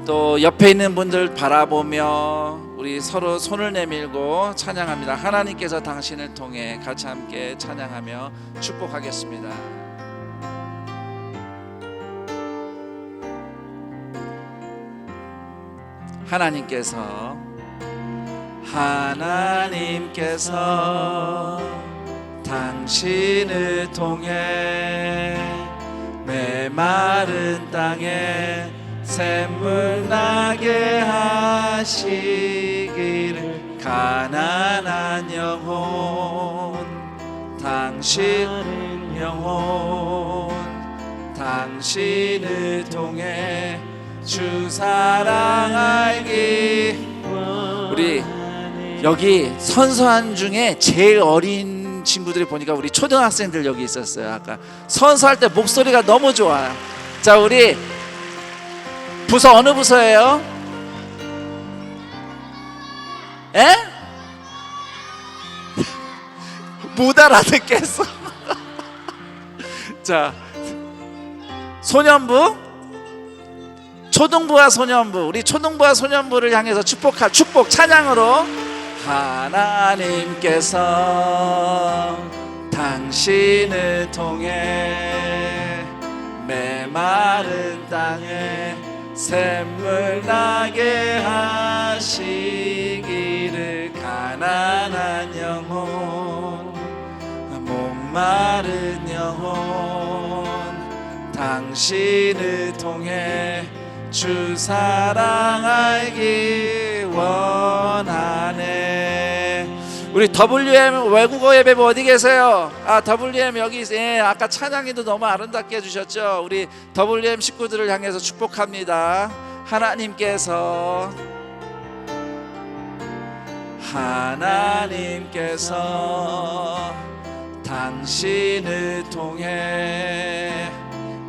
또 옆에 있는 분들 바라보며 우리 서로 손을 내밀고 찬양합니다. 하나님께서 당신을 통해 같이 함께 찬양하며 축복하겠습니다. 하나님께서 당신을 통해 메마른 땅에 샘물 나게 하시기를 가난한 영혼 당신을 통해 주 사랑 알기. 우리 여기 선서한 중에 제일 어린 친구들이 보니까 우리 초등학생들 여기 있었어요. 아까 선서할 때 목소리가 너무 좋아요. 자, 우리 부서 어느 부서예요? 에? 못 알아듣겠어. 자, 소년부, 초등부와 소년부, 우리 초등부와 소년부를 향해서 축복 찬양으로 하나님께서 당신을 통해 메마른 땅에 샘물 나게 하시기를 가난한 영혼 목마른 영혼 당신을 통해 주 사랑 알기 원하네. 우리 WM 외국어 예배 어디 계세요? WM 여기. 예, 아까 찬양이도 너무 아름답게 해주셨죠. 우리 WM 식구들을 향해서 축복합니다. 하나님께서 당신을 통해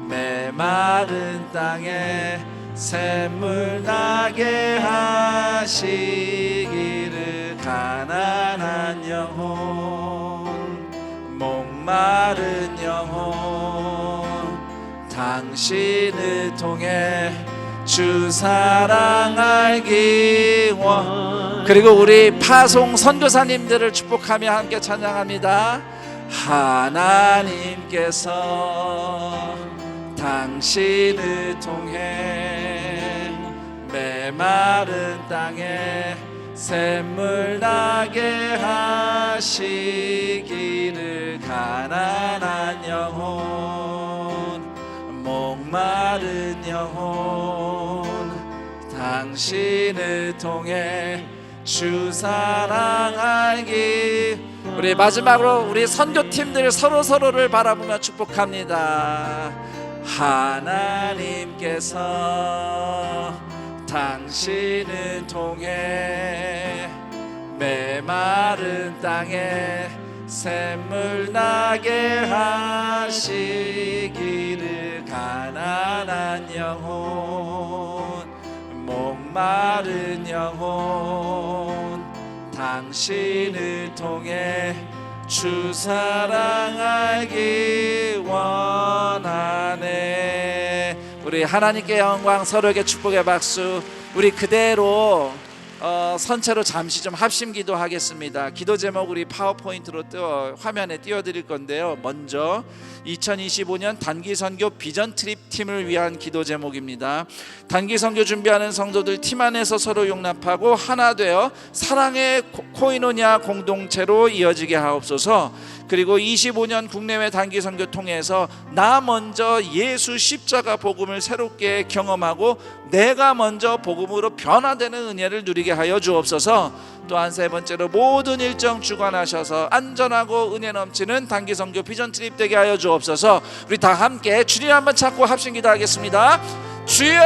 메마른 땅에 샘물 나게 하시기를. 가난한 영혼, 목마른 영혼, 당신을 통해 주 사랑 알기 원. 그리고 우리 파송 선교사님들을 축복하며 함께 찬양합니다. 하나님께서 당신을 통해 메마른 땅에 샘물 나게 하시기를. 가난한 영혼, 목마른 영혼, 당신을 통해 주 사랑 알기. 우리 마지막으로 우리 선교팀들 서로를 바라보며 축복합니다. 하나님께서 당신을 통해 메마른 땅에 샘물 나게 하시기를. 가난한 영혼, 목마른 영혼, 당신을 통해 주 사랑 알기 원하네. 우리 하나님께 영광, 서로에게 축복의 박수. 우리 그대로 선체로 잠시 좀 합심 기도하겠습니다. 기도 제목 우리 파워포인트로 화면에 띄워드릴 건데요. 먼저 2025년 단기 선교 비전 트립 팀을 위한 기도 제목입니다. 단기 선교 준비하는 성도들 팀 안에서 서로 용납하고 하나 되어 사랑의 코이노냐 공동체로 이어지게 하옵소서. 그리고 25년 국내외 단기 선교 통해서 나 먼저 예수 십자가 복음을 새롭게 경험하고 내가 먼저 복음으로 변화되는 은혜를 누리게 하여 주옵소서. 또한 세 번째로 모든 일정 주관하셔서 안전하고 은혜 넘치는 단기 선교 비전 트립 되게 하여 주옵소서. 우리 다 함께 주님 한번 찾고 합심 기도하겠습니다. 주여,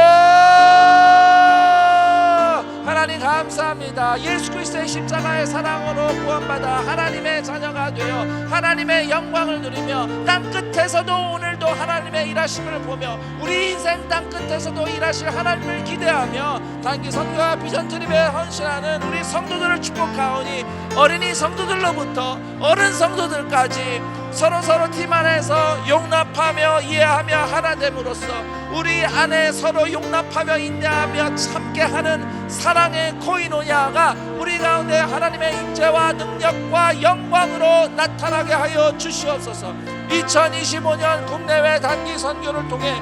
하나님 감사합니다. 예수 그리스도의 십자가의 사랑으로 구원받아 하나님의 자녀가 되어 하나님의 영광을 누리며 땅 끝에서도 오늘도 하나님의 일하심을 보며 우리 인생 땅 끝에서도 일하실 하나님을 기대하며 단기 선교와 비전 트립에 헌신하는 우리 성도들을 축복하오니 어린이 성도들로부터 어른 성도들까지 서로 팀 안에서 용납하며 이해하며 하나 됨으로써 우리 안에 서로 용납하며 인내하며 참게하는 사랑의 코이노냐가 우리 가운데 하나님의 임재와 능력과 영광으로 나타나게 하여 주시옵소서. 2025년 국내외 단기 선교를 통해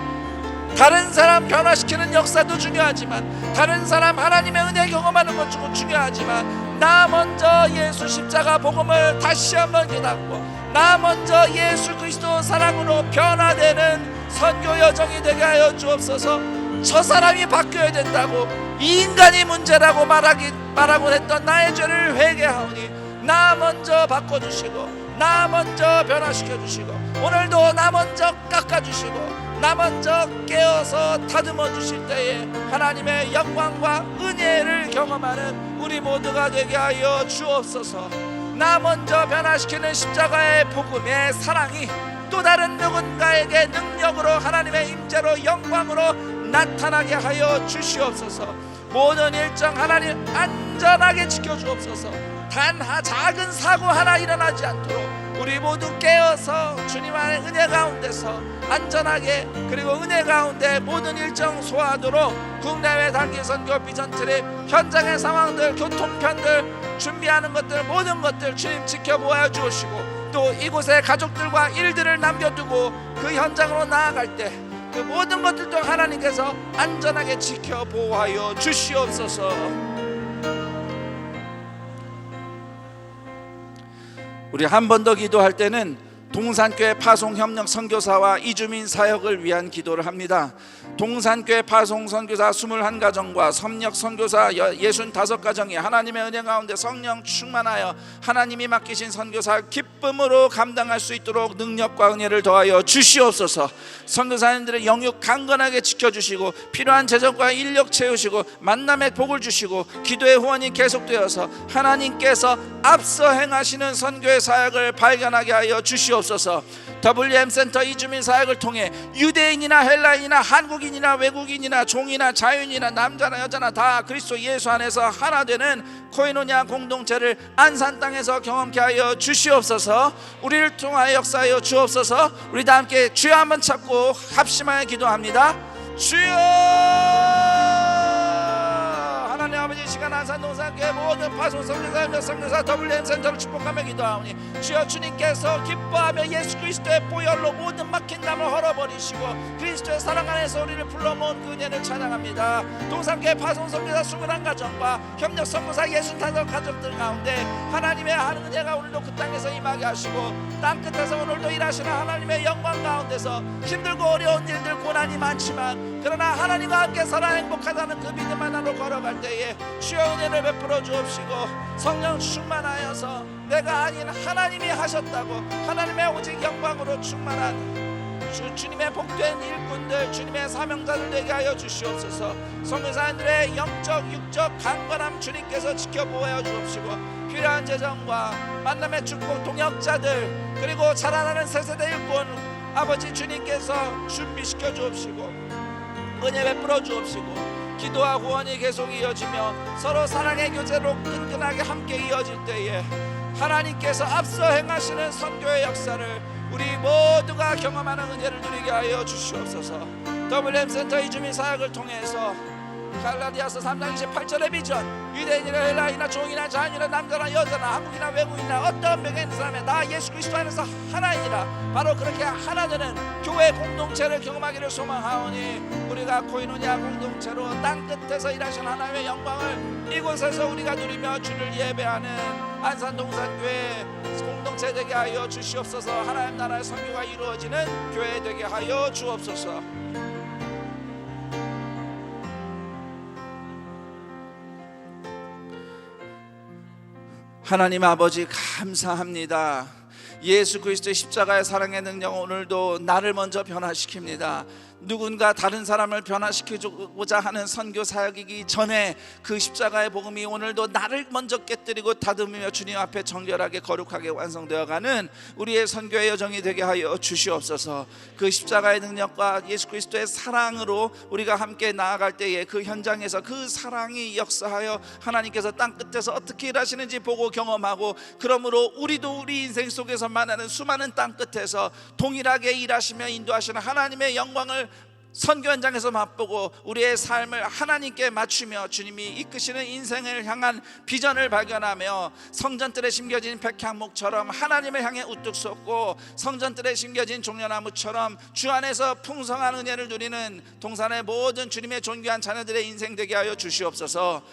다른 사람 변화시키는 역사도 중요하지만 다른 사람 하나님의 은혜 경험하는 것도 중요하지만 나 먼저 예수 십자가 복음을 다시 한번 깨닫고 나 먼저 예수 그리스도 사랑으로 변화되는 선교 여정이 되게 하여 주옵소서. 저 사람이 바뀌어야 된다고 이 인간이 문제라고 말하고 했던 나의 죄를 회개하오니 나 먼저 바꿔주시고 나 먼저 변화시켜주시고 오늘도 나 먼저 깎아주시고 나 먼저 깨어서 다듬어 주실 때에 하나님의 영광과 은혜를 경험하는 우리 모두가 되게 하여 주옵소서. 나 먼저 변화시키는 십자가의 복음의 사랑이 또 다른 누군가에게 능력으로 하나님의 임재로 영광으로 나타나게 하여 주시옵소서. 모든 일정 하나님 안전하게 지켜주옵소서. 단 작은 사고 하나 일어나지 않도록 우리 모두 깨어서 주님 안의 은혜 가운데서 안전하게 그리고 은혜 가운데 모든 일정 소화하도록 국내외 단기 선교 비전 트립 현장의 상황들 교통편들 준비하는 것들 모든 것들 주님 지켜보아 주시고 또 이곳에 가족들과 일들을 남겨두고 그 현장으로 나아갈 때 그 모든 것들도 하나님께서 안전하게 지켜보아여 주시옵소서. 우리 한 번 더 기도할 때는 동산교회 파송협력 선교사와 이주민 사역을 위한 기도를 합니다. 동산교회 파송 선교사 21가정과 섬력 선교사 65가정이 하나님의 은혜 가운데 성령 충만하여 하나님이 맡기신 선교사를 기쁨으로 감당할 수 있도록 능력과 은혜를 더하여 주시옵소서. 선교사님들의 영육 강건하게 지켜주시고 필요한 재정과 인력 채우시고 만남의 복을 주시고 기도의 후원이 계속되어서 하나님께서 앞서 행하시는 선교의 사역을 발견하게 하여 주시옵소서. WM 센터 이주민 사역을 통해 유대인이나 헬라인이나 한국인이나 외국인이나 종이나 자유인이나 남자나 여자나 다 그리스도 예수 안에서 하나 되는 코이노냐 공동체를 안산 땅에서 경험케 하여 주시옵소서. 우리를 통하여 역사하여 주옵소서. 우리 다 함께 주여 한번 찾고 합심하여 기도합니다. 주여! 하나님 아버지, 시간 안산 동산교회 모든 파송 선교사 선교사 WM 센터를 축복하며 기도하오니 주여, 주님께서 기뻐하며 예수 그리스도의 보혈로 모든 막힌 담을 헐어버리시고 그리스도의 사랑 안에서 우리를 불러 모은 그 은혜를 찬양합니다. 동산교회 파송 선교사 21가정과 협력 선교사 65 가족들 가운데 하나님의 하는 은혜가 오늘도 그 땅에서 임하게 하시고 땅 끝에서 오늘도 일하시는 하나님의 영광 가운데서 힘들고 어려운 일들 고난이 많지만 그러나 하나님과 함께 살아 행복하다는 그 믿음 하나로 걸어갈 때에 주여 은혜를 베풀어 주옵시고 성령 충만하여서 내가 아닌 하나님이 하셨다고 하나님의 오직 영광으로 충만한 주님의 복된 일꾼들, 주님의 사명자들 되게 하여 주시옵소서. 선교사님들의 영적 육적 강건함 주님께서 지켜보아 주옵시고 필요한 재정과 만남의 축복 동역자들 그리고 자라나는 세세대 일꾼 아버지 주님께서 준비시켜 주옵시고 은혜 베풀어 주옵시고 기도와 후원이 계속 이어지며 서로 사랑의 교제로 끈끈하게 함께 이어질 때에 하나님께서 앞서 행하시는 선교의 역사를 우리 모두가 경험하는 은혜를 누리게 하여 주시옵소서. WM 센터 이주민 사역을 통해서 갈라디아서 3장 28절의 비전, 유대인이나 헬라인이나 종이나 자연이나 남자나 여자나 한국이나 외국인이나 어떤 병에 있는 사람이 다 예수 그리스도 안에서 하나이니라. 바로 그렇게 하나 되는 교회 공동체를 경험하기를 소망하오니 우리가 코이노냐 공동체로 땅 끝에서 일하신 하나님의 영광을 이곳에서 우리가 누리며 주를 예배하는 안산 동산교회 공동체 되게 하여 주시옵소서. 하나님 나라의 선교가 이루어지는 교회 되게 하여 주옵소서. 하나님 아버지 감사합니다. 예수 그리스도의 십자가의 사랑의 능력 오늘도 나를 먼저 변화시킵니다. 누군가 다른 사람을 변화시키고자 하는 선교 사역이기 전에 그 십자가의 복음이 오늘도 나를 먼저 깨뜨리고 다듬으며 주님 앞에 정결하게 거룩하게 완성되어가는 우리의 선교의 여정이 되게 하여 주시옵소서. 그 십자가의 능력과 예수 그리스도의 사랑으로 우리가 함께 나아갈 때에 그 현장에서 그 사랑이 역사하여 하나님께서 땅 끝에서 어떻게 일하시는지 보고 경험하고 그러므로 우리도 우리 인생 속에서 만나는 수많은 땅 끝에서 동일하게 일하시며 인도하시는 하나님의 영광을 선교 현장에서 맛보고 우리의 삶을 하나님께 맞추며 주님이 이끄시는 인생을 향한 비전을 발견하며 성전들에 심겨진 백향목처럼 하나님을 향해 우뚝 솟고 성전들에 심겨진 종려나무처럼 주 안에서 풍성한 은혜를 누리는 동산의 모든 주님의 존귀한 자녀들의 인생 되게 하여 주시옵소서.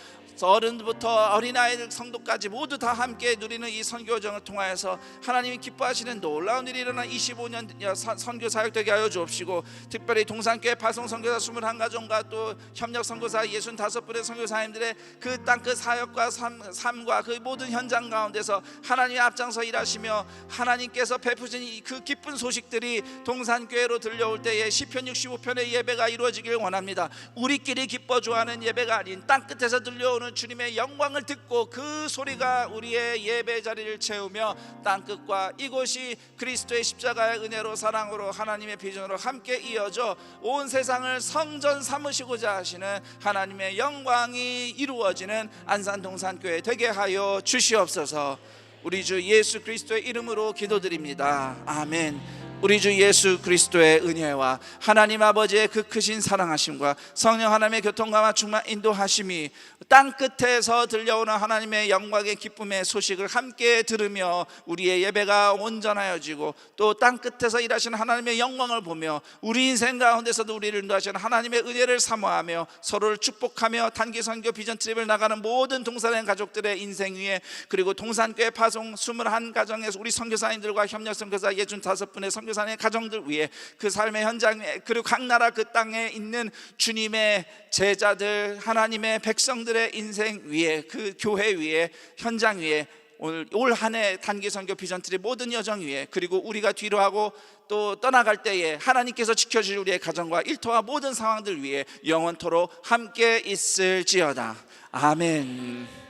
어른부터 어린아이들 성도까지 모두 다 함께 누리는 이 선교정을 통하여서 하나님이 기뻐하시는 놀라운 일이 일어나 25년 선교 사역 되게 하여 주옵시고 특별히 동산교회 파송 선교사 21가정과 또 협력 선교사 65분의 선교사님들의 그 땅 그 사역과 삶과 그 모든 현장 가운데서 하나님의 앞장서 일하시며 하나님께서 베푸신 그 기쁜 소식들이 동산교회로 들려올 때에 시편 65편의 예배가 이루어지길 원합니다. 우리끼리 기뻐 좋아하는 예배가 아닌 땅 끝에서 들려오는 주님의 영광을 듣고 그 소리가 우리의 예배 자리를 채우며 땅끝과 이곳이 그리스도의 십자가의 은혜로 사랑으로 하나님의 비전으로 함께 이어져 온 세상을 성전 삼으시고자 하시는 하나님의 영광이 이루어지는 안산 동산교회 되게 하여 주시옵소서. 우리 주 예수 그리스도의 이름으로 기도드립니다. 아멘. 우리 주 예수 그리스도의 은혜와 하나님 아버지의 그 크신 사랑하심과 성령 하나님의 교통감화 충만 인도하심이 땅 끝에서 들려오는 하나님의 영광의 기쁨의 소식을 함께 들으며 우리의 예배가 온전하여지고 또 땅 끝에서 일하시는 하나님의 영광을 보며 우리 인생 가운데서도 우리를 인도하시는 하나님의 은혜를 사모하며 서로를 축복하며 단기 선교 비전 트립을 나가는 모든 동산의 가족들의 인생 위에 그리고 동산교회 파송 21가정에서 우리 선교사님들과 협력 선교사 65분의 선교 선교사의 가정들 위해 그 삶의 현장에 그리고 각 나라 그 땅에 있는 주님의 제자들 하나님의 백성들의 인생 위에 그 교회 위에 현장 위에 오늘 올 한 해 단기 선교 비전 트립 모든 여정 위에 그리고 우리가 뒤로 하고 또 떠나갈 때에 하나님께서 지켜주실 우리의 가정과 일터와 모든 상황들 위에 영원토록 함께 있을지어다. 아멘.